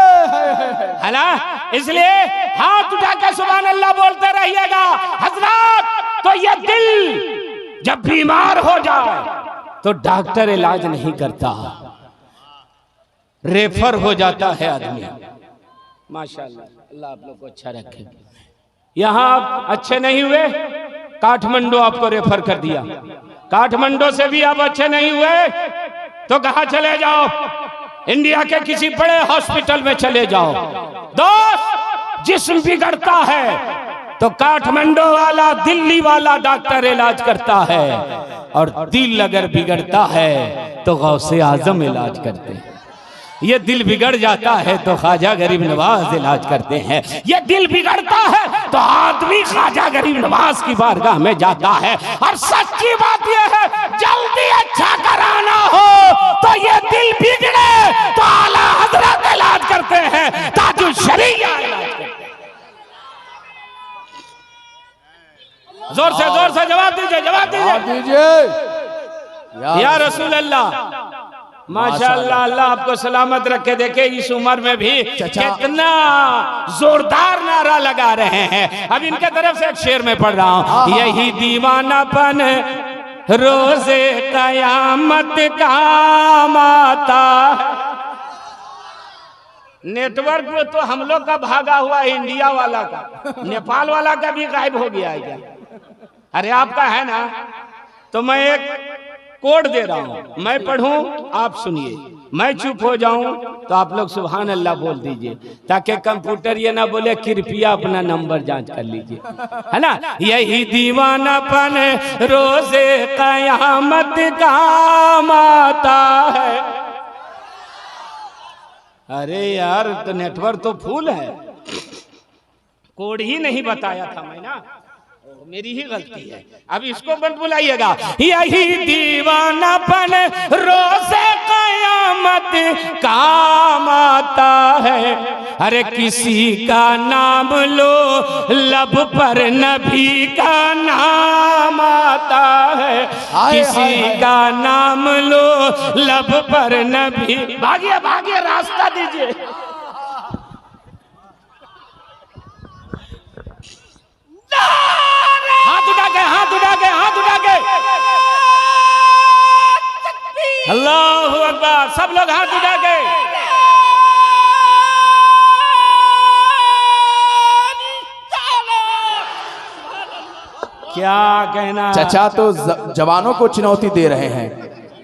C: है ना। इसलिए हाथ उठा के सुभान अल्लाह बोलते रहिएगा। हजरत, तो ये दिल जब बीमार हो जाए तो डॉक्टर इलाज नहीं करता, रेफर हो जाता है आदमी। माशाअल्लाह, अल्लाह आप लोग को अच्छा रखे। यहाँ आप अच्छे नहीं हुए, काठमांडू आपको रेफर कर दिया। काठमांडू से भी आप अच्छे नहीं हुए तो कहाँ चले जाओ, इंडिया के किसी बड़े हॉस्पिटल में चले जाओ। दोस्त, जिस्म बिगड़ता है तो काठमांडू वाला, दिल्ली वाला डॉक्टर इलाज करता है, और दिल अगर बिगड़ता है तो गौसे आजम इलाज करते हैं। ये दिल बिगड़ जाता है तो ख्वाजा गरीब नवाज इलाज करते हैं। ये दिल बिगड़ता है तो आदमी ख्वाजा गरीब नवाज की बारगाह में जाता है। और सच्ची बात यह है, जल्दी अच्छा कराना हो तो ये दिल बिगड़े तो आला हजरत इलाज करते हैं, ताजुल शरीया इलाज करते हैं। जोर से जवाब दीजिए, जवाब दीजिए। या रसूल अल्लाह, माशाअल्लाह, अल्लाह आपको सलामत रखे। देखे इस उम्र में भी कितना जोरदार नारा लगा रहे हैं। अब इनके तरफ से एक शेर में पढ़ रहा हूँ। यही दीवानापन रोज़े कयामत काम आता है। नेटवर्क में तो हम लोग का भागा हुआ इंडिया वाला का, नेपाल वाला का भी गायब हो गया है क्या? अरे आपका है ना, तो मैं एक कोड दे रहा हूं, मैं पढ़ूं आप सुनिए, मैं चुप हो जाऊं तो आप लोग सुभान अल्लाह बोल दीजिए, ताकि कंप्यूटर ये ना बोले कृपया अपना नंबर जांच कर लीजिए, है ना। यही दीवानापन रोज़े कयामत काम आता है। अरे यार, तो नेटवर्क तो फुल है, कोड ही नहीं बताया था मैं ना, मेरी ही गलती है। अब इसको बंद बुलाइएगा। यही दीवानापन रोज़े कयामत काम आता है। अरे किसी का नाम लो लब पर नबी का नाम आता है। किसी का नाम लो लब पर नबी। भागिए भागिए, रास्ता दीजिए। हाथ उठा के, हाथ उठा के, हाथ उठा के। अल्लाहू अकबर, सब लोग हाथ उठा के। क्या कहना।
B: चचा तो जवानों को चुनौती दे रहे हैं,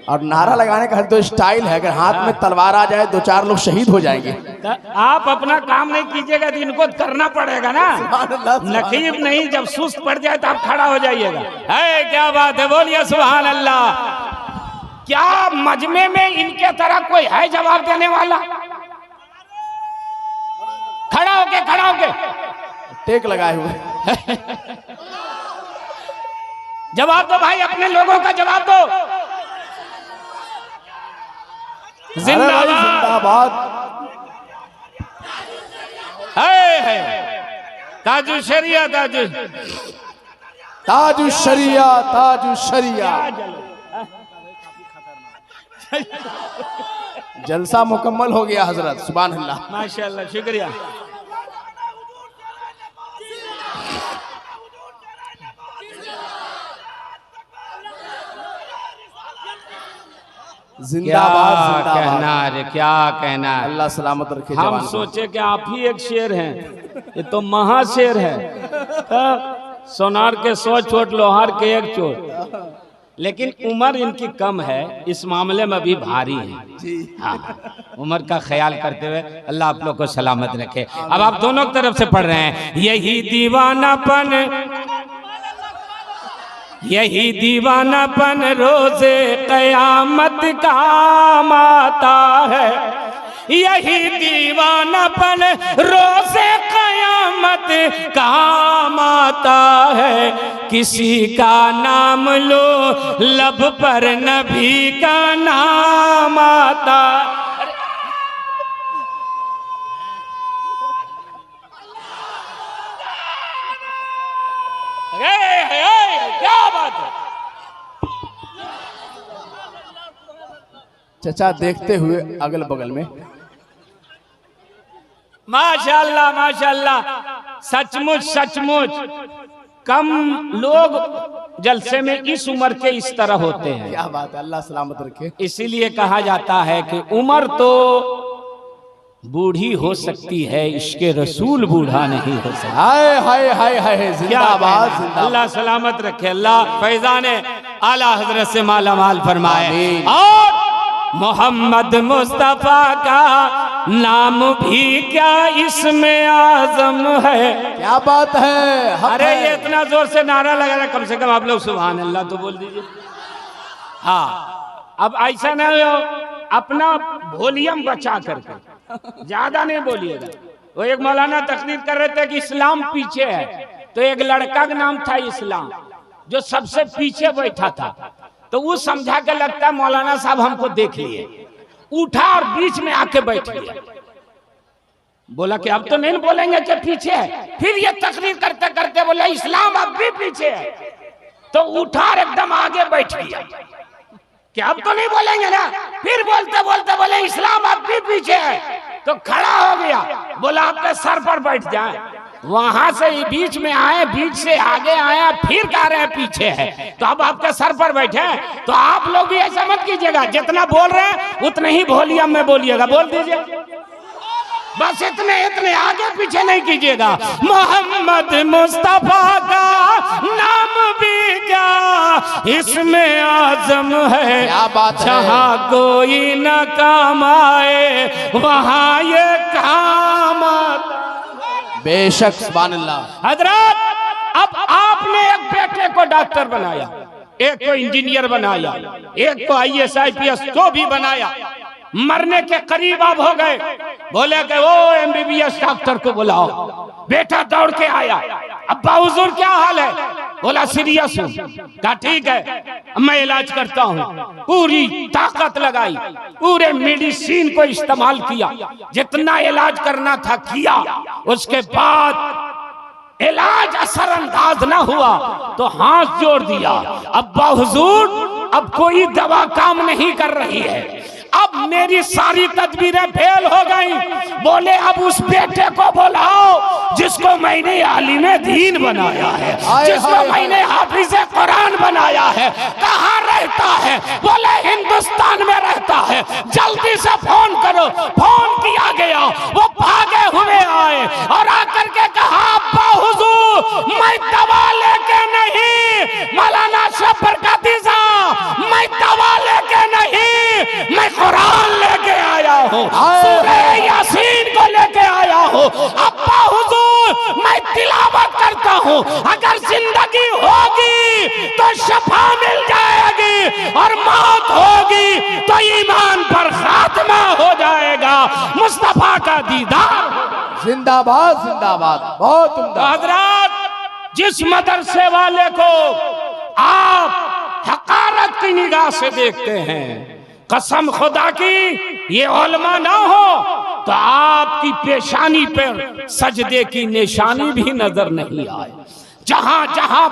B: और नारा लगाने का हर तो स्टाइल है, अगर हाथ में तलवार आ जाए दो चार लोग शहीद हो जाएंगे।
C: आप अपना काम नहीं कीजिएगा तो इनको करना पड़ेगा ना। नकीब नहीं, जब सुस्त पड़ जाए तो आप खड़ा हो जाइएगा। है क्या बात है, बोलिए सुभान अल्लाह। क्या मजमे में इनके तरह कोई है जवाब देने वाला? खड़ा होके, खड़ा होके,
B: टेक लगाए हुए।
C: जवाब दो भाई, अपने लोगों का जवाब दो।
B: जिंदाबाद।
C: है ताजु शरिया,
B: ताजु शरिया, ताजु शरिया। जलसा मुकम्मल हो गया हजरत, सुभान अल्लाह,
C: माशाअल्लाह, शुक्रिया।
B: जिंदाबाद, जिंदाबाद।
C: कहना, अरे क्या कहना।
B: अल्लाह सलामत रखे।
C: हम सोचे कि आप ही एक शेर हैं, ये तो महाशेर है। सोनार के 100 चोट, लोहार के 1 चोट। लेकिन उम्र इनकी कम है, इस मामले में भी भारी है। हाँ, उम्र का ख्याल करते हुए अल्लाह आप लोग को सलामत रखे। अब आप दोनों तरफ से पढ़ रहे हैं। यही दीवानापन, यही दीवानापन रोज़े कयामत काम आता है। यही दीवानापन रोज़े कयामत काम आता है। किसी का नाम लो लब पर नबी का नाम आता। क्या बात है।
B: चचा देखते हुए अगल बगल में,
C: माशाल्लाह माशाल्लाह, सचमुच सचमुच कम लोग जलसे में इस उम्र के इस तरह होते हैं।
B: क्या बात है, अल्लाह सलामत रखे।
C: इसीलिए कहा जाता है कि उम्र तो बूढ़ी हो सकती है, इसके रसूल बूढ़ा नहीं हो सकता।
B: हाय हाय हाय हाय, जिंदाबाद जिंदाबाद।
C: अल्लाह सलामत रखे, अल्लाह फैजान आला हजरत से माला माल फरमाए।
B: आमीन।
C: और मोहम्मद मुस्तफा का नाम भी क्या इसमें आजम है।
B: क्या बात है, हक
C: अरे
B: है।
C: ये इतना जोर से नारा लगा रहा, कम से कम आप लोग सुभान अल्लाह तो बोल दीजिए। हाँ, अब ऐसा ना हो, अपना वॉल्यूम बचा करके ज्यादा नहीं बोलिएगा। वो एक मौलाना तकरीर कर रहे थे कि इस्लाम पीछे है, तो एक लड़का का नाम था इस्लाम, जो सबसे पीछे बैठा था। तो वो समझा के लगता है मौलाना साहब हमको देख लिए, उठा और बीच में आके बैठ गया। बोला कि अब तो नहीं बोलेंगे कि पीछे है। फिर ये तकरीर करते करते बोला इस्लाम अब भी पीछे है, तो उठा और एकदम आगे बैठ गया कि अब तो नहीं बोलेंगे ना। फिर बोलते बोलते बोले इस्लाम अब भी पीछे है, तो खड़ा हो गया, बोला आपके सर पर बैठ जाए। वहां से बीच में आए, बीच से आगे आया, फिर कह रहे हैं पीछे है, तो अब आपके सर पर बैठे। तो आप लोग भी ऐसा मत कीजिएगा, जितना बोल रहे हैं उतने ही वॉल्यूम में बोलिएगा। बोल दीजिए बस, इतने आगे पीछे नहीं कीजिएगा। मोहम्मद मुस्तफा का नाम भी क्या इसमें आजम है।
B: क्या बात है।
C: जहाँ कोई न काम आए वहाँ ये काम आता।
B: बेशक, सुभान अल्लाह।
C: हजरत, अब आपने एक बेटे को डॉक्टर बनाया, एक को इंजीनियर बनाया, एक को IAS IPS तो भी बनाया। मरने के करीब आप हो गए, बोले कि वो MBBS डॉक्टर को बुलाओ। बेटा दौड़ के आया, अब्बा हुजूर क्या हाल है? बोला सीरियस हूँ। कहा ठीक है, मैं इलाज करता हूँ। पूरी ताकत लगाई, पूरे मेडिसिन को इस्तेमाल किया, जितना इलाज करना था किया। उसके बाद इलाज असरअंदाज ना हुआ तो हाथ जोड़ दिया, अब्बा हुजूर अब कोई दवा काम नहीं कर रही है, अब मेरी सारी तदबीरें फेल हो गई। बोले अब उस बेटे को बुलाओ जिसको मैंने आलिमे दीन बनाया है, जिसको मैंने हाफिज़े कुरान बनाया है। कहाँ रहता है? बोले हिंदुस्तान में रहता है, जल्दी से फोन करो। फोन किया गया, वो भागे हुए आए और आकर के कहा अब्बा हुजूर मैं दवा लेके नहीं, मौलाना अशरफ बरकती साहब मैं दवा लेके नहीं, मैं कुरान लेके आया हूँ, सूरह यासीन को लेके आया हूँ। अब्बा हुजूर मैं तिलावत करता हूँ, अगर जिंदगी होगी तो शफा मिल जाएगी और मौत होगी तो ईमान पर खात्मा हो जाएगा, मुस्तफा का दीदार।
B: जिंदाबाद जिंदाबाद, बहुत उम्दा।
C: हजरत, जिस मदरसे वाले को आप हकारत की निगाह से देखते हैं, कसम खुदा की ये उलमा ना हो तो आपकी पेशानी पर सजदे की निशानी भी नजर नहीं आए। जहां जहां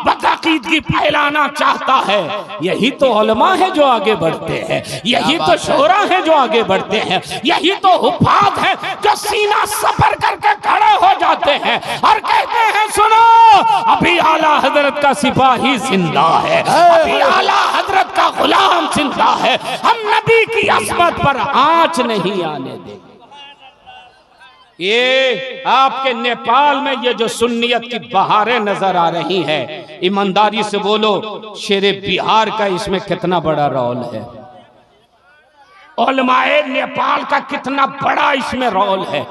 C: बदअकीदगी फैलाना चाहता है, यही तो उलमा है जो आगे बढ़ते हैं, यही तो शोरा है जो आगे बढ़ते हैं, यही तो हुफाज है जो सीना सफर करके खड़े हो जाते हैं और कहते हैं सुनो अभी आला हजरत का सिपाही जिंदा है, अभी आला हजरत का गुलाम जिंदा है, हम नबी की अजमत पर आंच नहीं आने देंगे। ये आपके नेपाल में ये जो सुन्नियत की बहारें नजर आ रही हैं, ईमानदारी से बोलो शेरे बिहार का इसमें कितना बड़ा रोल है, उलमाए नेपाल का कितना बड़ा इसमें रोल है।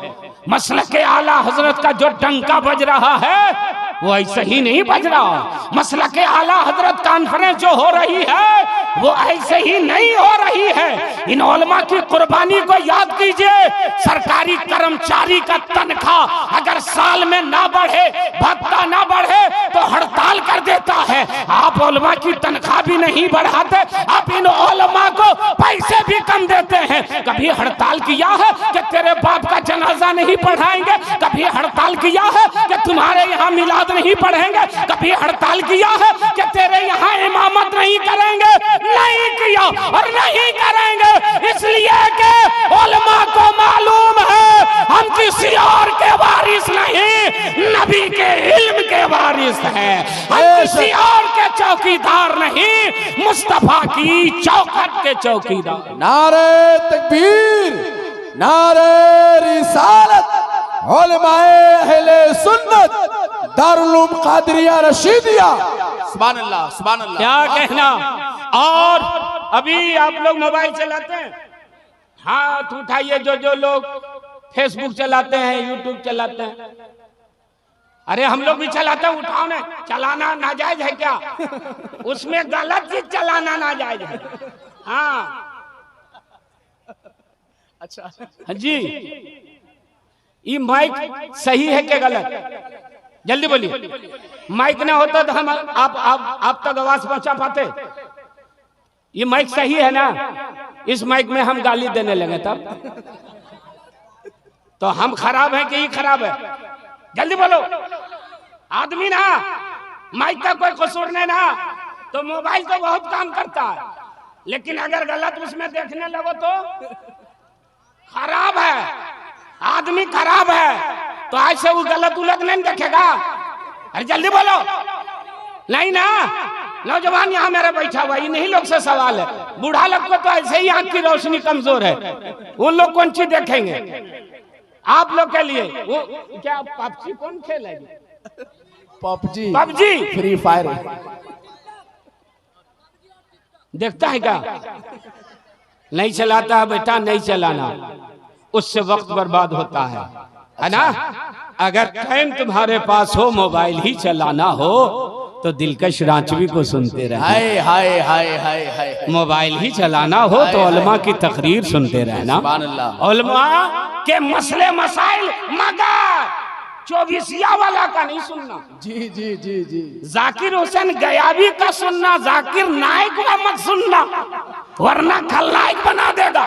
C: मसलके आला हजरत का जो डंका बज रहा है वो ऐसे ही नहीं बज रहा। मसलके आला हजरत कॉन्फ्रेंस जो हो रही है वो ऐसे ही नहीं हो रही है। इन उलमा की कुर्बानी को याद कीजिए। सरकारी कर्मचारी का तनख्वाह अगर साल में ना बढ़े, भत्ता ना बढ़े तो हड़ताल कर देता है। आप उलमा की तनख्वाह भी नहीं बढ़ाते, आप इन उलमा को पैसे भी कम देते हैं। कभी हड़ताल किया है कि तेरे बाप का जनाजा नहीं पढ़ाएंगे, कभी हड़ताल किया है कि तुम्हारे यहाँ मिलाद नहीं पढ़ेंगे, कभी हड़ताल किया है कि तेरे यहाँ इमामत नहीं करेंगे? नहीं किया और नहीं करेंगे, इसलिए कि उलमा को मालूम है हम किसी और के वारिस नहीं, नबी के इल्म के वारिस हैं। हम किसी और के चौकीदार नहीं, मुस्तफा की चौखट के चौकीदार।
B: नारे तकबीर, नारे रिसालत, उलमाए अहले सुन्नत, दारुल उलूम कादरिया रशीदिया। सुभान अल्लाह, सुभान अल्लाह।
C: क्या कहना। और अभी आप लोग मोबाइल चलाते हैं, हाथ उठाइए जो लोग फेसबुक चलाते हैं, यूट्यूब चलाते हैं। अरे हम लोग भी चलाते हैं, उठाओ ना। चलाना नाजायज है क्या? उसमें गलत चीज चलाना नाजायज है। हाँ
B: अच्छा
C: जी, ये माइक सही है क्या गलत? जल्दी बोलिए। माइक ना होता तो हम आप तक आवाज पहुंचा पाते। ये माइक सही है ना? इस माइक में हम गाली देने लगे तब तो हम खराब हैं कि ये खराब है? जल्दी बोलो। आदमी ना, माइक का कोई कसूर नहीं ना, तो मोबाइल तो बहुत काम करता है, लेकिन अगर गलत उसमें देखने लगो तो खराब है, आदमी खराब है। तो आज से वो गलत उलट नहीं देखेगा। अरे जल्दी बोलो। नहीं ना, नौजवान यहाँ मेरा बैठा हुआ, इन्हीं लोग से सवाल है। बूढ़ा लोग को तो ऐसे ही आंख की रोशनी कमजोर है, उन लोग कौन चीज देखेंगे? आप लोग के लिए वो क्या पबजी कौन खेलेगी? पबजी
B: फ्री फायर
C: देखता है क्या? नहीं चलाता है बेटा, नहीं चलाना, उससे वक्त बर्बाद होता है ना? अगर टाइम तुम्हारे पास हो, मोबाइल ही चलाना हो तो दिलकश रांचवी को सुनते रहे।
B: हाय हाय हाय हाय हाय।
C: मोबाइल ही चलाना हो तो उलमा की तकरीर सुनते रहना।
B: सुभान अल्लाह।
C: उलमा के मसले मसाइल, मगर 24 वाला का नहीं सुनना।
B: जी जी जी जी।
C: जाकिर हुसैन गयाबी का सुनना, जाकिर नाइक का मत सुनना, वरना खलनायक बना देगा।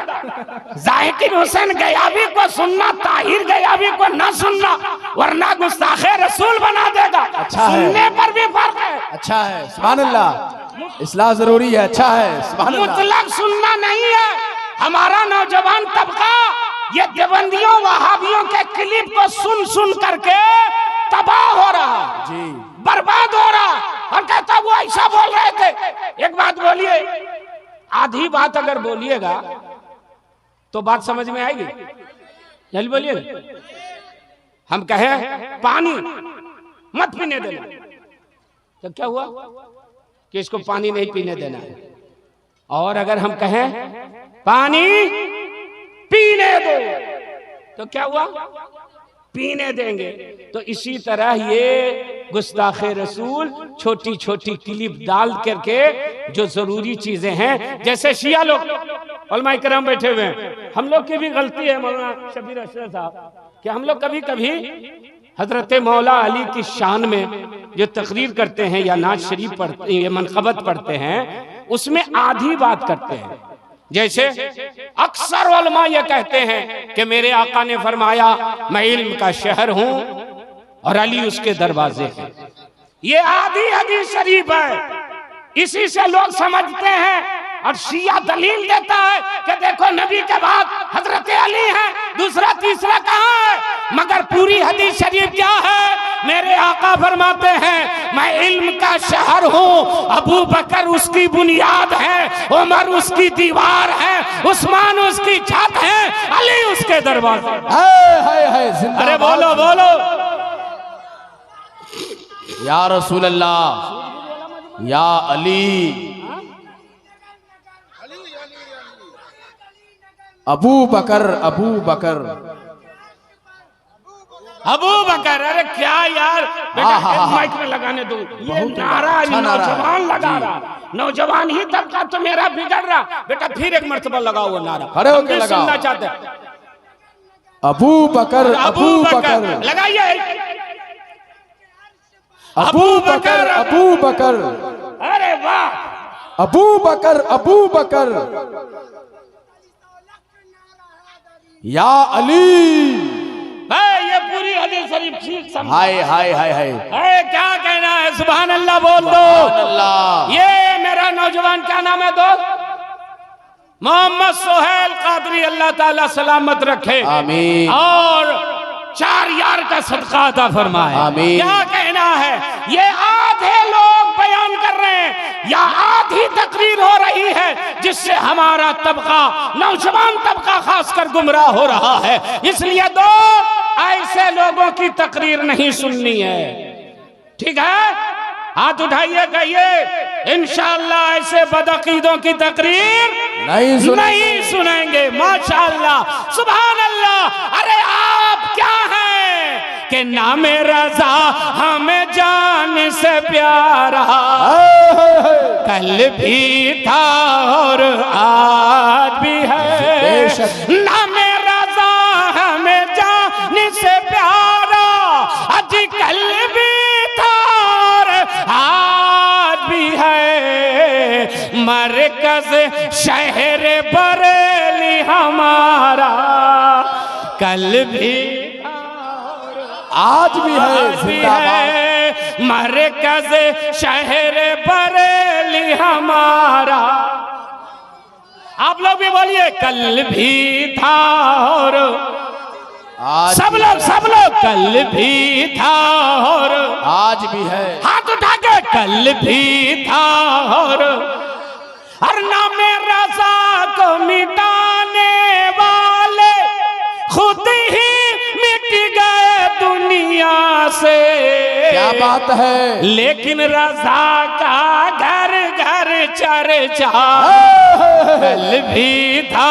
C: जाकिर हुसैन गयाबी को सुनना, ताहिर गयाबी को न सुनना, वरना गुस्ताखे रसूल बना देगा।
B: अच्छा है।
C: सुनने पर भी फर्क है।
B: अच्छा है, सुभान अल्लाह। इस्लाह जरूरी है। अच्छा है, सुभान अल्लाह।
C: मुतलक सुनना नहीं है। हमारा नौजवान तबका ये देवबंदियों वहाबियों के क्लिप को सुन सुन करके तबाह हो रहा
B: जी,
C: बर्बाद हो रहा। और कहता वो ऐसा बोल रहे थे। एक बात बोलिए, आधी बात अगर बोलिएगा तो बात समझ में आएगी। जल्दी बोलिए। हम कहें पानी मत पीने देना, तो क्या हुआ कि इसको पानी नहीं पीने देना है। और अगर हम कहें पानी पीने दो, तो क्या हुआ? पीने देंगे। तो इसी तरह ये गुस्ताखे रसूल छोटी छोटी क्लिप डाल करके जो जरूरी चीजें हैं, जैसे शिया लोग उलमा किराम बैठे हुए हैं, हम लोग की भी गलती है मौलाना शबीर अशरफ साहब कि हम लोग कभी कभी हजरत मौला अली की शान में जो तकरीर करते हैं या नाज शरीफ पढ़ते हैं या मनकबत पढ़ते हैं, उसमें आधी बात करते हैं। जैसे अक्सर उलमा ये कहते हैं कि मेरे आका ने फरमाया मैं इल्म का शहर हूं और अली उसके दरवाजे हैं। ये आधी हदीस शरीफ है, इसी से लोग समझते हैं। और शिया दलील देता है कि देखो नबी के बाद हजरत अली हैं, दूसरा तीसरा कहां है? मगर पूरी हदीस शरीफ क्या है? मेरे आका फरमाते हैं मैं इल्म का शहर हूँ, अबू बकर उसकी बुनियाद है, उमर उसकी दीवार है, उस्मान उसकी छत है, अली उसके दरवाजे।
B: अरे
C: बोलो बोलो
B: या रसूल अल्लाह, या अली, अबू बकर, अबू बकर,
C: अबू बकर। अरे क्या यार बेटा, माइक में लगाने दो। ये नारा अच्छा नौजवान लगा रहा, नौजवान ही तबका तो मेरा बिगड़ रहा। बेटा फिर एक मर्तबा लगाओ वो नारा,
B: खड़े होकर लगाओ।
C: सुनना चाहते हैं।
B: अबू बकर, अबू बकर
C: लगाइए।
B: अबू बकर, अबू बकर।
C: अरे वाह,
B: अबू बकर अबू बकर, या अली।
C: ये पूरी हदीस शरीफ ठीक समझ।
B: हाय हाय हाय हाय,
C: क्या कहना है? सुभान अल्लाह बोल दो।
B: अल्लाह।
C: ये मेरा नौजवान क्या नाम है दोस्त? मोहम्मद सोहेल कादरी, अल्लाह ताला सलामत रखे,
B: आमीन।
C: और 4 यार का सदका अता फरमाए,
B: आमीन।
C: क्या कहना है? ये आधे लोग बयान कर रहे हैं या आधी तकरीर हो रही है जिससे हमारा तबका, नौजवान तबका खासकर गुमराह हो रहा है। इसलिए दो ऐसे लोगों की तकरीर नहीं सुननी है, ठीक है? हाथ उठाइए, कहिए इंशाअल्लाह ऐसे बदअकीदों की तकरीर नहीं सुनेंगे। माशाअल्लाह, सुभान अल्लाह। अरे आप क्या हैं कि नाम रज़ा हमें जान से प्यारा कल भी था और आज भी है। नाम रज़ा हमें जान से प्यारा आज कल भी था और आज भी है। मरकज शहर बरेली हमारा कल भी
B: आज भी है,
C: जिंदाबाद। मरकज शहर बरेली हमारा। आप लोग भी बोलिए, कल भी था और सब लोग कल भी था और
B: आज भी है।
C: हाथ उठा के कल भी था और नाम रज़ा को मिटाने वाले खुद ही मिट गए दुनिया से।
B: क्या बात है?
C: लेकिन रज़ा का घर घर चर्चा कल भी था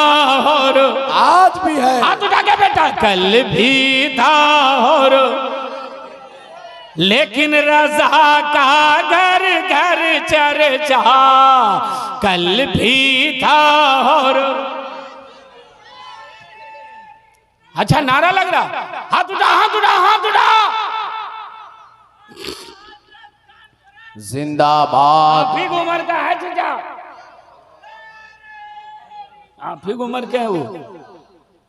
C: और
B: आज भी है।
C: हाथ उठा के बेटा, कल भी था और लेकिन रज़ा का घर घर चर्चा कल भी था और। अच्छा नारा लग रहा, हाथ उठा हाथ उठा हाथ उठा।
B: जिंदाबाद।
C: आप ही उम्र का है चचा, आप ही उम्र के हो।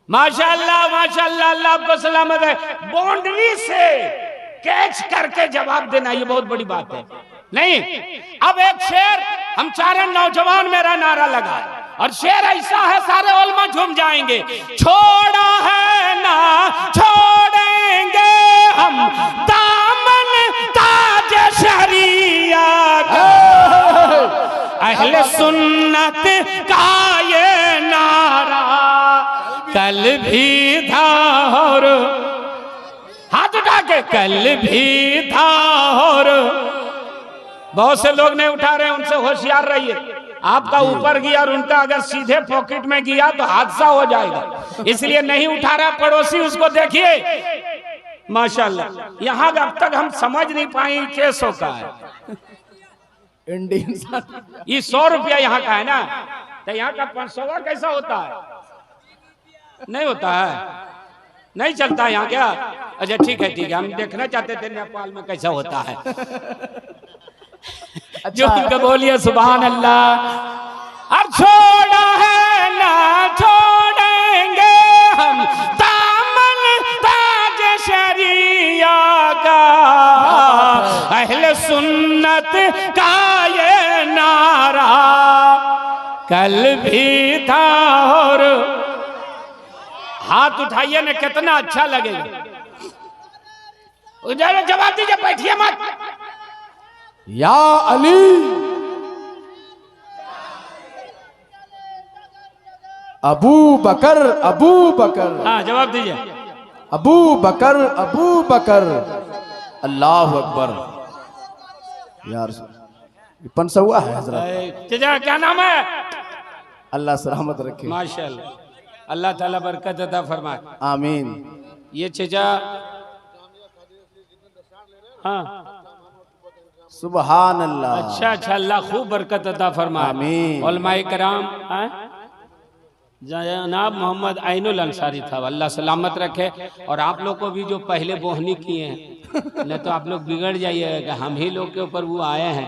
C: माशाअल्लाह माशाअल्लाह, अल्लाह आपको सलामत है। बाउंड्री से कैच करके जवाब देना ये बहुत बड़ी बात है। नहीं, अब एक शेर हम चारों नौजवान मेरा नारा लगा और शेर ऐसा है सारे उलमा झूम जाएंगे। छोड़ा है ना छोड़ेंगे हम दामन ताज शरिया का, अहले सुन्नत का ये नारा कल भी था और हाथ उठा के कल भी था और। बहुत से लोग नहीं उठा रहे, उनसे होशियार रहिए। आपका ऊपर गया और उनका अगर सीधे पॉकेट में गया तो हादसा हो जाएगा, इसलिए नहीं उठा रहा पड़ोसी, उसको देखिए। माशाअल्लाह, यहाँ अब तक हम समझ नहीं पाए कैसों का है।
B: इंडियन
C: ये 100 रुपया यहाँ का है ना, तो यहाँ का 500 कैसा होता है? नहीं होता है, नहीं चलता यहाँ क्या? अच्छा ठीक है ठीक है, हम देखना चाहते थे नेपाल में कैसा होता है। जो उनका बोलिए सुभान अल्लाह। और छोड़ा है ना छोड़ेंगे हम दामन ताज शरिया का, अहले सुन्नत का ये नारा कल भी था और। हाथ उठाइए ना, कितना अच्छा लगेगा। जवाब दीजिए, बैठिए मत।
B: या अली। अबू बकर अबू बकर।
C: हाँ जवाब दीजिए।
B: अबू बकर अबू बकर। अल्लाह अकबर। यार 500 है हजरत।
C: चचा क्या नाम है?
B: अल्लाह सलामत रखे।
C: माशाअल्लाह, अल्लाह ताला बरकत अता फरमाए।
B: आमीन।
C: ये चचा, हाँ
B: सुभान अल्लाह।
C: अच्छा अच्छा, अल्लाह खूब बरकत अता फरमाए।
B: आमीन।
C: उलमाए कराम, जनाब मोहम्मद आइनुल अंसारी था, अल्लाह सलामत रखे। और आप लोग को भी जो पहले बोहनी किए हैं, नहीं तो आप लोग बिगड़ जाइएगा कि हम ही लोग के ऊपर वो आए हैं।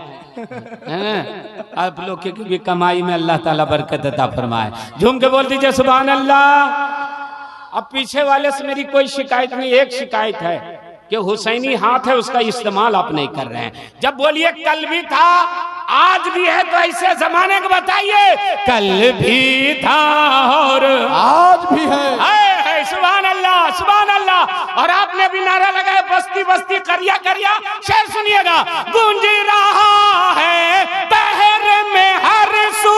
C: आप लोग की भी कमाई में अल्लाह ताला बरकत अता फरमाए। झूम के बोल दीजिए सुभान अल्लाह। अब पीछे वाले से मेरी कोई शिकायत नहीं, एक शिकायत है कि हुसैनी हाथ है उसका इस्तेमाल आप नहीं कर रहे हैं। जब बोलिए कल भी था आज भी है, तो ऐसे जमाने को बताइए कल भी था और
B: आज भी है।
C: सुभान अल्लाह सुभान अल्लाह। और आपने भी नारा लगाया बस्ती बस्ती करिया करिया। शेर सुनिएगा, गूंज रहा है बहर में हर सू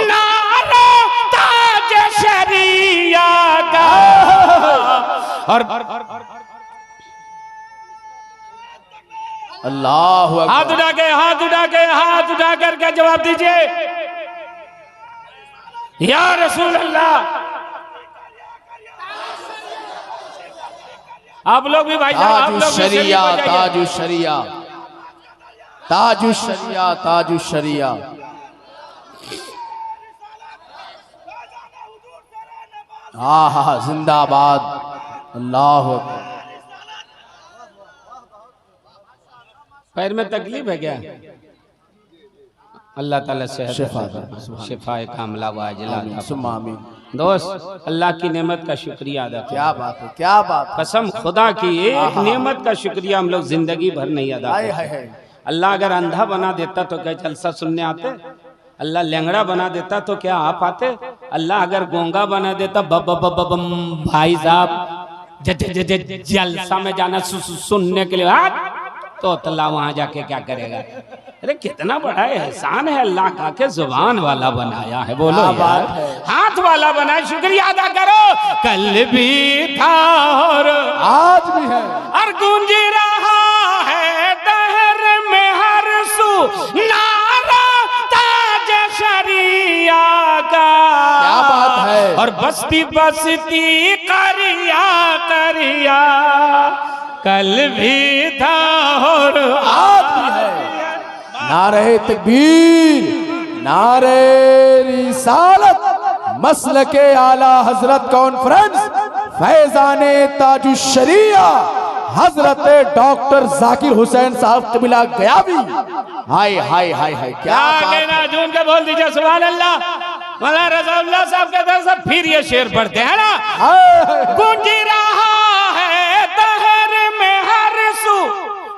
C: नारा ताज शरिया का। और
B: अल्लाह
C: हाथ उठा के हाथ उठा करके जवाब दीजिए या रसूल अल्लाह। आप लोग भी भाई साहब, आप लोग
B: शरिया ताजु शरिया ताजु शरिया ताजु शरिया। हाँ हाँ जिंदाबाद। अल्लाह अकबर।
C: पैर में तकलीफ है क्या? अल्लाह ताला शिफा कामला वाजिला। दोस्त अल्लाह की नेमत का शुक्रिया अदा करो।
B: क्या बात है, क्या बात।
C: कसम खुदा की एक नेमत का शुक्रिया हम लोग जिंदगी भर नहीं अदा करते। अल्लाह अगर अंधा बना देता तो क्या जलसा सुनने आते? अल्लाह लंगड़ा बना देता तो क्या आप आते? अल्लाह अगर गोंगा बना देता भाई साहब जलसा में जाना सुनने के लिए, तो अल्लाह वहां जाके क्या करेगा? अरे कितना बड़ा एहसान है अल्लाह का के जुबान वाला बनाया है। बोलो यार, हाथ वाला बनाया, शुक्रिया अदा करो। कल भी था और
B: आज भी है,
C: और गूंज रहा है दहर में हर सू नारा ताज शरिया का।
B: क्या बात है।
C: और बस्ती बस्ती करिया करिया, कल भी था और
B: आज भी है। नारे तकबीर, नारे रिसालत, मसलके आला हजरत कॉन्फ्रेंस, फैजाने ताजु शरिया हजरत डॉक्टर जाकिर हुसैन साहब कबिला गयाबी। हाय हाय हाय हाय, क्या
C: कहना, झूम के बोल दीजिए सुभान अल्लाह। मौलाना रज़ाउल्लाह साहब के तरफ से फिर ये शेर पढ़ते हैं ना, गूंज रहा है दहर में हर सू।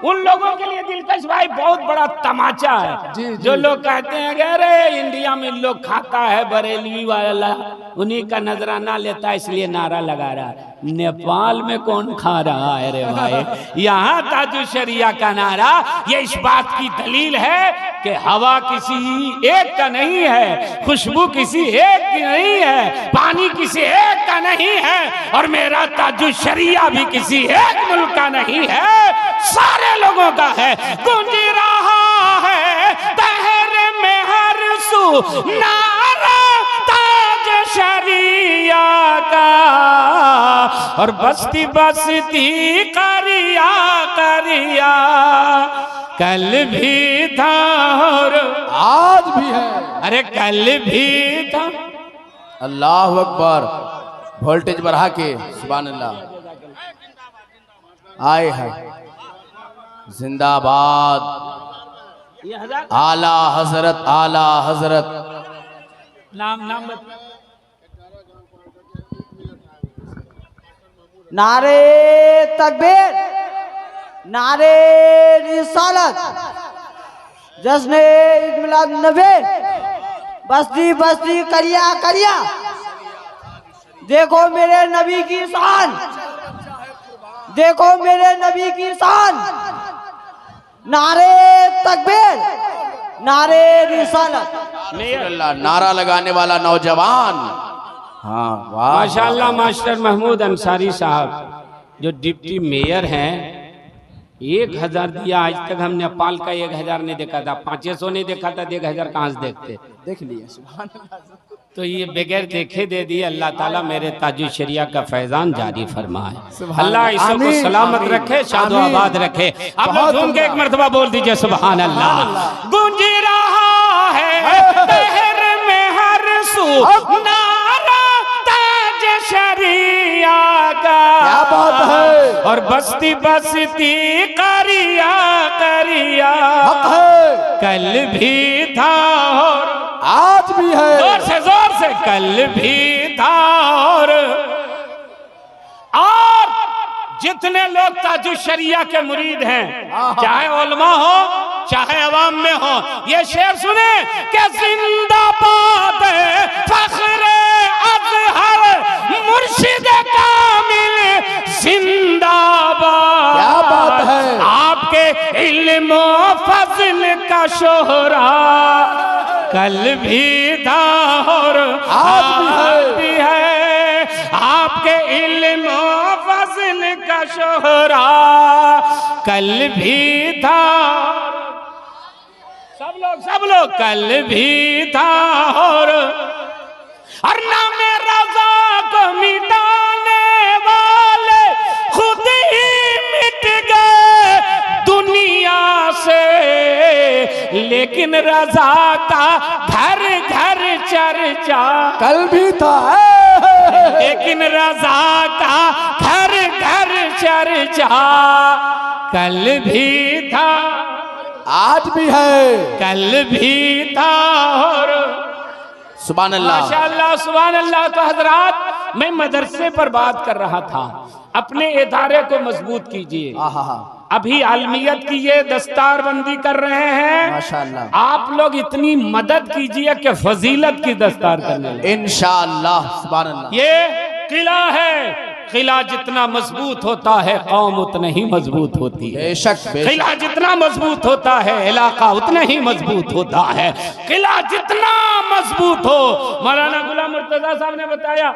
C: उन लोगों के लिए दिलकश भाई बहुत बड़ा तमाचा है जो लोग कहते हैं कि अरे इंडिया में लोग खाता है बरेलवी वाला, उन्हीं का नजराना लेता है इसलिए नारा लगा रहा है। नेपाल में कौन खा रहा है रे भाई? यहाँ ताजु शरिया का नारा ये इस बात की दलील है कि हवा किसी एक का नहीं है, खुशबू किसी एक की नहीं है, पानी किसी एक का नहीं है, और मेरा ताजु शरिया भी किसी एक मुल्क का नहीं है, सारे लोगों का है। गूंज रहा है दहर में हर सू नारा ताज शरिया का। और बस्ती बस्ती करिया करिया, कल भी था और
B: आज भी है।
C: अरे कल भी था।
B: अल्लाह अकबर। वोल्टेज बढ़ा के सुभान अल्लाह। आए है जिंदाबाद। आला हजरत, आला हजरत।
C: नाम
E: नारे तकबीर, नारे रिसालत, जश्न ईद मिलाद नबी, बस्ती बस्ती करिया करिया। देखो मेरे नबी की शान, देखो मेरे नबी की शान। नारे तकबीर, नारे रिसालत।
B: अल्लाह, नारा लगाने वाला नौजवान। हाँ वाह
C: माशाअल्लाह। मास्टर महमूद अंसारी साहब जो डिप्टी मेयर हैं, 1000 दिया। आज तक हम नेपाल का 1000 नहीं देखा था, 500 नहीं देखा था, 1000 कहाँ से देखते?
B: देख लिए सुभान अल्लाह।
C: तो ये बगैर देखे दे दिए। अल्लाह ताला मेरे ताजु शरिया का फैजान जारी फरमाए। अल्लाह इसको को सलामत रखे, शादो आबाद रखे। आप लोग झूम के एक मर्तबा बोल दीजिए सुभान अल्लाह। गूंज रहा है शहर में हर सू नारा
B: क्या बात है।
C: और बस्ती बस्ती करिया करिया
B: हक है,
C: कल भी था और
B: आज भी है।
C: जोर से कल भी था और जितने लोग ताजु शरिया के मुरीद हैं, चाहे उलमा हो चाहे अवाम में हो, ये शेर सुने कि जिंदाबाद फख्रे अज़हर मुर्शिद कामिल जिंदाबाद।
B: क्या बात है।
C: आपके इल्म व फज़ल का शोहरा कल भी था और आज भी है। आपके इल्म व फज़ल का शोहरा कल भी था, सब लोग कल भी था और नाम रज़ा को मिटाने वाले खुद ही मिट गए दुनिया से, लेकिन रज़ा का घर घर चर्चा
B: कल भी था,
C: लेकिन रज़ा का घर घर चर्चा कल भी था
B: आज भी है।
C: कल भी था और
B: सुभान अल्लाह,
C: माशाअल्लाह सुभान अल्लाह। तो हजरात, मैं मदरसे पर बात कर रहा था, अपने इदारे को मजबूत कीजिए। अभी आलमियत की ये दस्तार बंदी कर रहे हैं,
B: माशाअल्लाह।
C: आप लोग इतनी मदद कीजिए कि फजीलत की दस्तार करने लगे
B: इंशाअल्लाह। सुभान अल्लाह।
C: ये किला है, किला जितना मजबूत होता है कौम उतना ही मजबूत होती है।
B: बेशक
C: किला जितना मजबूत होता है इलाका उतना ही मजबूत होता है। किला जितना मजबूत हो, मौलाना गुलाम मुर्तजा साहब ने बताया,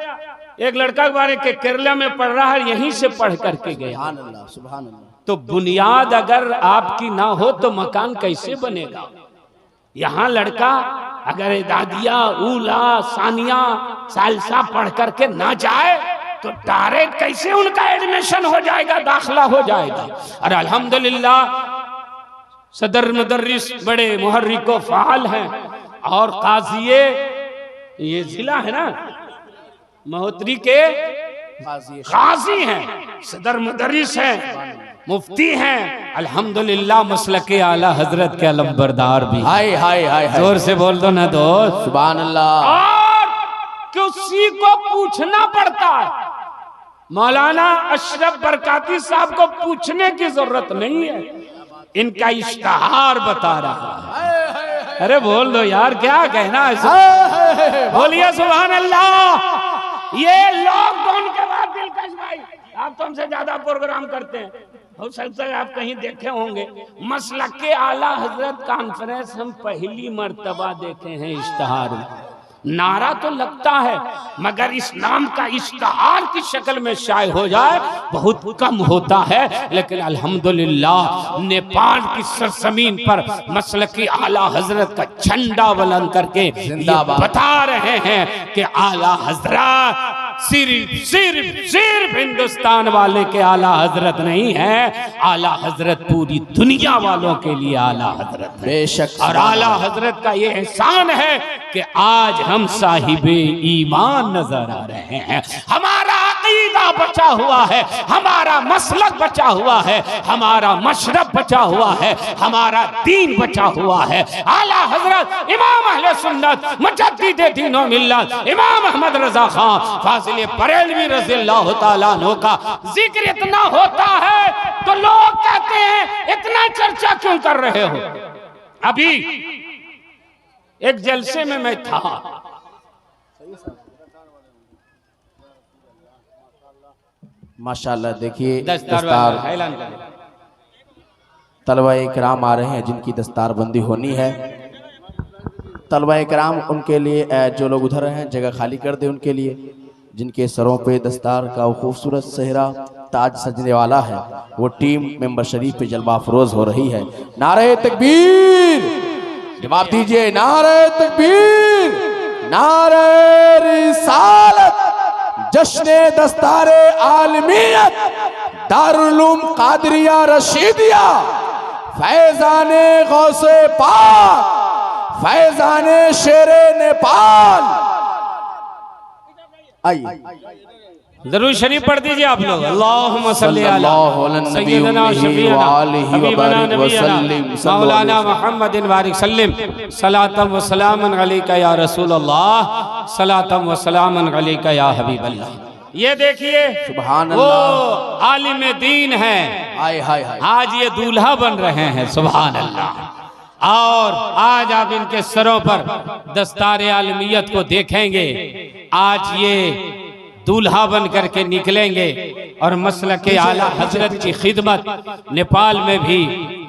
C: एक लड़का के बारे के केरला में पढ़ रहा है, यहीं से पढ़ करके गया।
B: सुभान अल्लाह, सुभान अल्लाह।
C: तो बुनियाद अगर आपकी ना हो तो मकान कैसे बनेगा। यहाँ लड़का अगर दादिया ऊला सानिया सालसा पढ़ करके ना जाए तो डायरेक्ट कैसे उनका एडमिशन हो जाएगा, दाखला हो जाएगा। और अल्हम्दुलिल्लाह सदर मुदर्रिस बड़े मुहर्रिको फाल हैं और काजिए, ये जिला है ना महोत्तरी के काजी हैं, सदर मुदर्रिस हैं, मुफ्ती हैं, अल्हम्दुलिल्लाह मसलके आला हजरत के अलमबरदार भी।
B: हाय हाय हाय,
C: जोर से बोल दो ना दोस्त।
B: सुभान अल्लाह।
C: और किसी को पूछना पड़ता है, मौलाना अशरफ बरकाती साहब को पूछने की जरूरत नहीं है, इनका इश्तहार बता रहा है। अरे बोल दो यार, क्या कहना है, बोलिए सुभान अल्लाह। ये लॉकडाउन के बाद दिलकश भाई, आप तो हमसे ज्यादा प्रोग्राम करते हैं, हो सकता है आप कहीं देखे होंगे, मसलक के आला हजरत कॉन्फ्रेंस हम पहली मर्तबा देखे हैं इश्तहार में। नारा तो लगता है मगर इस नाम का इश्तहार की शक्ल में शाये हो जाए बहुत कम होता है। लेकिन अल्हम्दुलिल्लाह नेपाल की सरजमीन पर मसलकी आला हजरत का झंडा बुलंद करके जिंदाबाद बता रहे हैं कि आला हजरत सिर्फ हिंदुस्तान वाले के आला हजरत नहीं है, आला हजरत पूरी दुनिया वालों के लिए आला हजरत है।
B: बेशक।
C: और आला हजरत का ये एहसान है कि आज हम साहिबे ईमान नजर आ रहे हैं, हमारा अकीदा बचा हुआ है, हमारा मसलक बचा हुआ है, हमारा मशरब बचा हुआ है, हमारा दीन बचा हुआ है। आला हजरत इमाम अहले सुन्नत मुजद्दिद दीन व मिल्लत इमाम अहमद रजा खान फाजिल बरेलवी रज़ियल्लाहु ताला अन्हु का जिक्र इतना होता है तो लोग कहते हैं इतना चर्चा क्यों कर रहे हो। अभी एक जलसे में मैं था,
B: माशाल्लाह। देखिए
C: दस्तार ऐलान करें,
B: तलबा इकराम आ रहे हैं जिनकी दस्तार बंदी होनी है। तलबा इकराम उनके लिए, जो लोग उधर हैं जगह खाली कर दे उनके लिए, जिनके सरों पे दस्तार का वो खूबसूरत सेहरा ताज सजने वाला है, वो टीम मेंबर शरीफ पे जलवा अफरोज हो रही है। नारे तकबीर, जवाब दीजिए, नारे तकबीर, नारे रिसालत, जश्ने दस्तारे आलमियत, दारुल उलूम कादरिया रशीदिया, फैजाने गौसे पाक, फैजाने शेरे नेपाल। आइए
C: दरूद शरीफ पढ़ दीजिए आप लोग। अल्लाहुम्मा सल्ली अला
B: सल्लल्लाहु अलैहि
C: सय्यदना
B: नबी
C: शफीना
B: व आलिहि व
C: हबीबना
B: बारिक व
C: नबीना
B: सल्लिम
C: मौलाना मुहम्मदिन बारिक सल्लिम सलातम व सलामन अलैका या रसूल अल्लाह सलातम व सलामन अलैका या हबीब अल्लाह। ये देखिए
B: सुभान
C: वो
B: अल्लाह।
C: आलिम दीन है,
B: हाय हाय हाय।
C: आज ये दूल्हा बन रहे हैं। सुभान अल्लाह। और आज आप इनके सरों पर दस्तार आलमियत को देखेंगे। आज ये दूल्हा बन करके निकलेंगे और मसलके आला हजरत की खिदमत नेपाल में भी,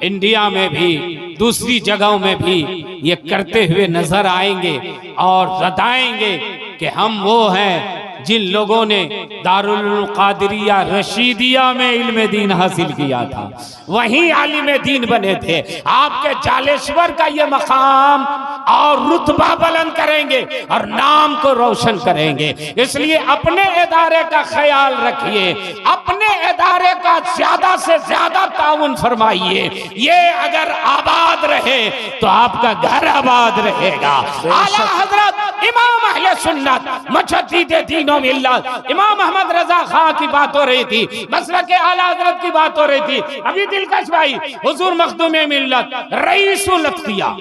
C: इंडिया में भी, दूसरी जगहों में भी ये करते हुए नजर आएंगे और बताएंगे कि हम वो हैं जिन लोगों ने दारुल कादिरिया रशीदिया में इल्म दीन हासिल किया था, वहीं आलिम दीन बने थे। आपके जालेश्वर का ये मकाम और रुतबा बुलंद करेंगे और नाम को रोशन करेंगे। इसलिए अपने इदारे का ख्याल रखिए, अपने इदारे का ज्यादा से ज्यादा ताउन फरमाइए। ये अगर आबाद रहे तो आपका घर आबाद रहेगा। आला हजरत इमाम अहले सुन्नत मुजद्दिद दीनो मिल्लत इमाम अहमद रजा खां की बात हो रही थी, मसलक के आला हजरत की बात हो रही थी। अभी दिलकश भाई हुजूर मखदूम मिल्लत रईसुल अत्किया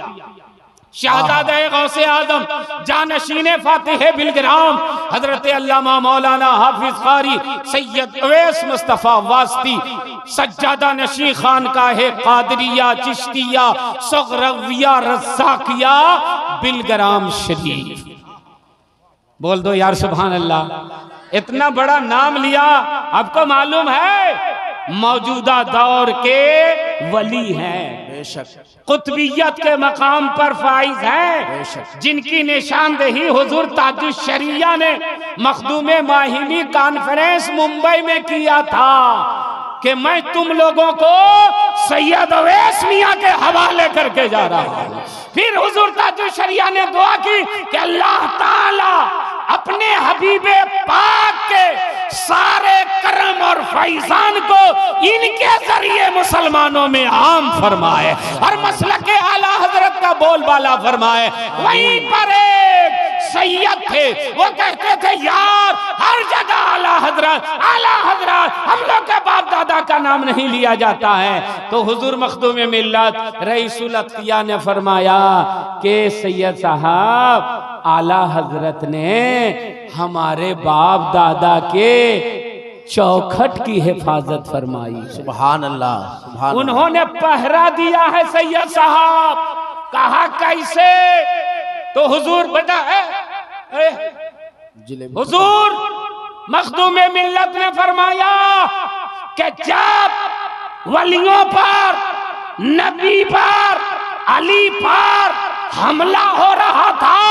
C: शहजादे गौसे आजम जानशीने फातिहे बिलग्राम हजरत अल्लामा मौलाना हाफिज कारी सैयद अवैस मुस्तफ़ा वास्ती सज्जादा नशी खान का है कादरिया चिश्तिया सगरविया रज़्ज़ाकिया बिलग्राम शरीफ। बोल दो यार सुभान अल्लाह। इतना बड़ा नाम लिया। आपको मालूम है मौजूदा दौर के वली हैं,
B: बेशक
C: कुतबियत के मकाम पर फाइज हैं, जिनकी निशानदेही हुजूर ताजुश शरिया ने मखदूमे माहिमी कॉन्फ्रेंस मुंबई में किया था कि मैं तुम लोगों को सैयद अवैस मियां के हवाले करके जा रहा हूं। फिर हुजूर ताजुश शरिया ने दुआ की कि अल्लाह ताला अपने हबीबे पाक के सारे करम और फैजान को इनके जरिए मुसलमानों में आम फरमाए और मसलके आला हजरत का बोलबाला फरमाए। वहीं पर एक सैयद थे, वो कहते थे यार हर जगह आला हजरत हम लोग के बाप दादा का नाम नहीं लिया जाता है। तो हुजूर मखदूम मिल्लत रईसुल अत्किया ने फरमाया कि सैयद साहब आला हजरत ने हमारे बाप दादा के चौखट की हिफाजत फरमाई।
B: सुभान अल्लाह, सुभान
C: उन्होंने पहरा दिया है सैयद साहब। कहा कैसे? तो हुजूर बेटा हुजूर मखदूम मिल्लत ने फरमाया कि जब वलियों पर, नबी पर, अली पर हमला हो रहा था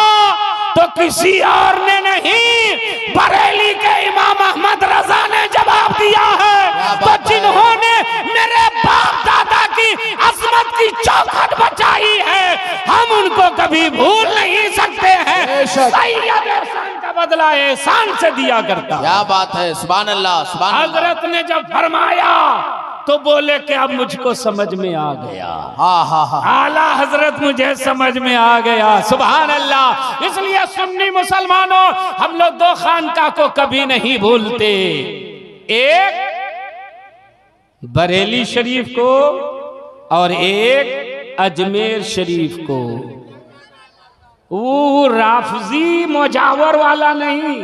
C: तो किसी और ने नहीं, बरेली के इमाम अहमद रजा ने जवाब दिया है। तो जिन्होंने मेरे बाप दादा की अजमत की चौखट बचाई है, हम उनको कभी भूल नहीं सकते हैं। सैयद एहसान का बदला एहसान से दिया करता।
B: क्या बात है, सुभान अल्लाह, सुभान अल्लाह।
C: हजरत ने जब फरमाया तो बोले कि अब मुझको समझ में आ गया।
B: हाँ हाँ हाँ,
C: आला हजरत मुझे समझ में आ गया। सुभान अल्लाह। इसलिए सुन्नी मुसलमानों, हम लोग दो खानका को कभी नहीं भूलते। एक बरेली शरीफ को और एक अजमेर शरीफ को। वो राफजी मुजावर वाला नहीं,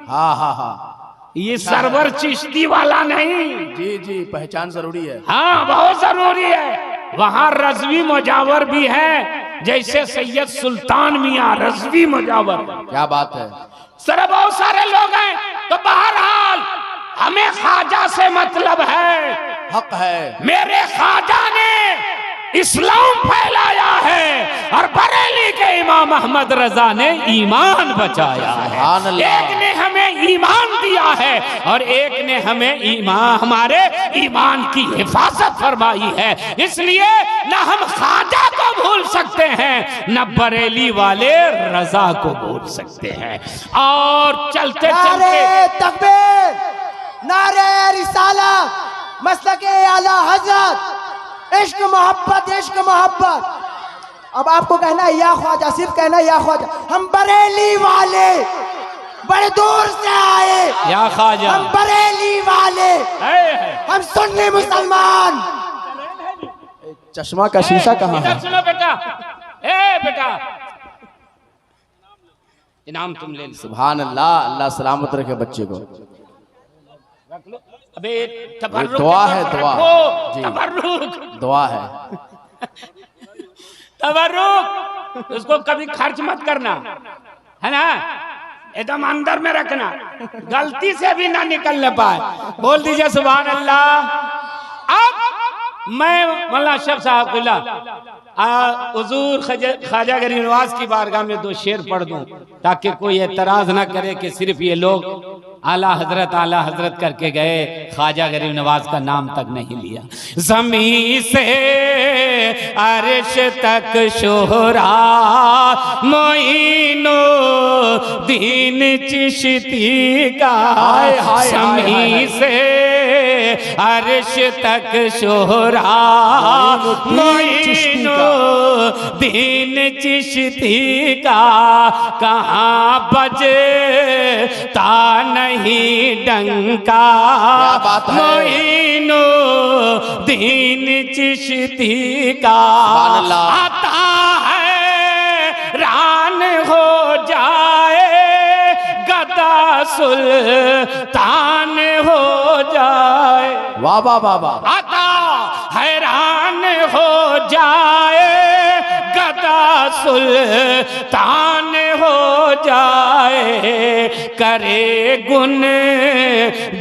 B: हाँ हाँ हाँ,
C: ये सरवर चिश्ती वाला नहीं।
B: जी जी, पहचान जरूरी है।
C: हाँ बहुत जरूरी है। वहां रजवी मुजावर भी है, जैसे सैयद सुल्तान मियां रजवी मुजावर।
B: क्या बात है।
C: सर बहुत सारे लोग हैं। तो बहरहाल हमें ख्वाजा से मतलब है,
B: हक है।
C: मेरे ख्वाजा ने इस्लाम फैलाया है और बरेली के इमाम अहमद रजा ने ईमान बचाया है। एक ने हमें ईमान दिया है और एक ने हमें ईमान, हमारे ईमान की हिफाजत फरमाई है। इसलिए न हम ख्वाजा को भूल सकते हैं, न बरेली वाले रजा को भूल सकते हैं। और चलते चलते
F: तकबीर, नारे रिसालत, मसलके आला हजरत, इश्क मोहब्बत, इश्क मोहब्बत। अब आपको कहना है या ख्वाजा, सिर्फ कहना है या ख्वाजा। हम बरेली वाले बड़े दूर से आए,
C: या ख्वाजा
F: हम बरेली वाले, हम सुन्नी मुसलमान।
B: चश्मा का शीशा कहाँ है?
C: इधर सुनो बेटा, ए बेटा, इनाम तुम ले लो।
B: सुभान अल्लाह, अल्लाह सलामत रखे बच्चे को।
C: अबे तबर्रुक
B: दुआ है, दुआ जी,
C: तबर्रुक
B: दुआ है।
C: तबर्रुक, उसको कभी खर्च मत करना, है ना, एकदम अंदर में रखना, गलती से भी ना निकलने पाए। बोल दीजिए सुभान अल्लाह। अब मैं मौलाना अशरफ साहब हुजूर ख्वाजा गरीब नवाज की बारगाह में 2 शेर पढ़ दूं, ताकि कोई एतराज ना करे कि सिर्फ ये लोग आला हजरत करके गए, ख्वाजा गरीब नवाज का नाम तक नहीं लिया। ज़मीं से अर्श तक शोहरा मोइनो दीन चिश्ती का, ज़मीं से अर्श तक शोहरा मोइनो दीन चिश्ती का, कहाँ बजता नहीं डंका मोइनो दीन चिश्ती का, आता है रान हो जाए गदा सुल्तान हो जाए।
B: वाह वाह वाह वाह।
C: आता हैरान हो जाए गदा सुल्तान हो जाए, करे गुन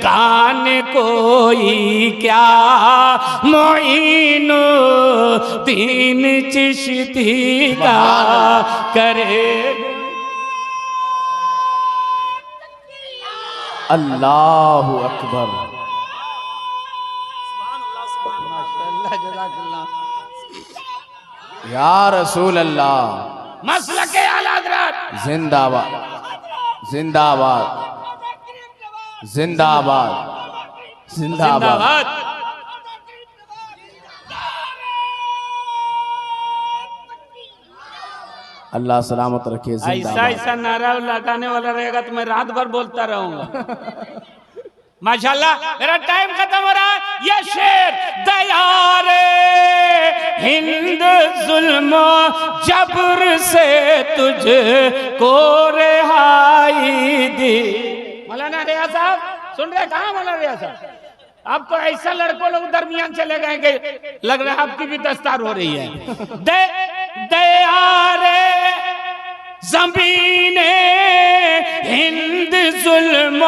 C: गान कोई क्या मोइनो दीन चिश्ती का, करे
B: अल्लाहु अकबर। या रसूल अल्लाह,
C: मसलके आला हज़रत
B: जिंदाबाद जिंदाबाद जिंदाबाद जिंदाबाद।
C: जिंदाबाद।
B: अल्लाह सलामत रखे।
C: ऐसा
B: जिंदाबाद।
C: ऐसा नारा लगाने वाला रहेगा तो मैं रात भर बोलता रहूंगा। माशाल्लाह, मेरा टाइम खत्म हो रहा है। ये शेर दयारे हिंद जुल्म जबर से तुझको रिहाई दी। मौलाना रियाज साहब सुन रहे? कहाँ मौलाना रियाज साहब? आपको ऐसा लड़कों लोग दरमियान चले गए कि लग रहा है आपकी भी दस्तार हो रही है। दयारे ज़मीने हिंद जुल्म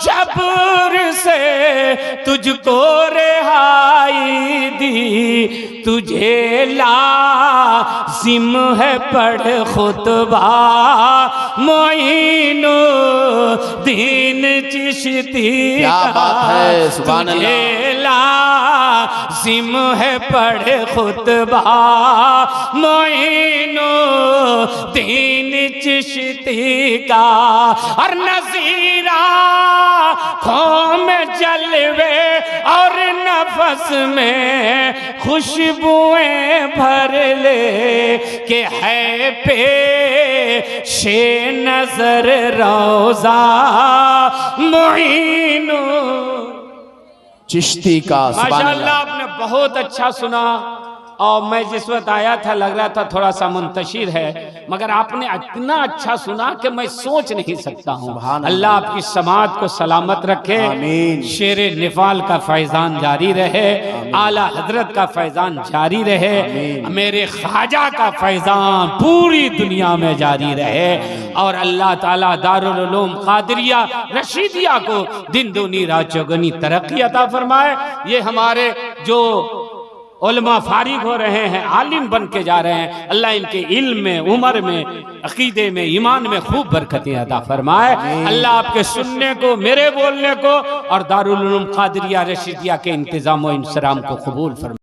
C: जबर से तुझको रिहाई दी, तुझे लाज़िम है पढ़ खुतबा मोइनो दीन चिश्ती
B: क्या बात है, सुभान अल्लाह।
C: तुझे लाज़िम है पढ़ खुतबा मोइनो दीन चिश्ती का, और नज़ीरा खो में जलवे और नफस में खुशबुएं भर ले, के है पेशे नजर रोज़ा मोइनो
B: चिश्ती का।
C: माशाअल्लाह, आपने बहुत अच्छा सुना। और मैं जिस वक्त आया था लग रहा था थोड़ा सा मुंतशिर है, मगर आपने इतना अच्छा सुना कि मैं सोच नहीं सकता हूँ। अल्लाह आपकी समात को सलामत रखे, शेर निफाल का फैजान जारी रहे, आला हजरत का फैजान जारी रहे, मेरे ख्वाजा का फैजान पूरी दुनिया में जारी रहे, और अल्लाह ताला दारुल उलूम कादरिया रशीदिया को दिन दूनी रात चौगुनी तरक्की अता फरमाए। ये हमारे जो उलमा फारिग हो रहे हैं, आलिम बन के जा रहे हैं, अल्लाह इनके इल्म में, उम्र में, अकीदे में, ईमान में खूब बरकतें अता फरमाए। अल्लाह आपके सुनने को, मेरे बोलने को और दारुल उलूम कादरिया रशीदिया के इंतजाम व इंसराम को कबूल फरमाए।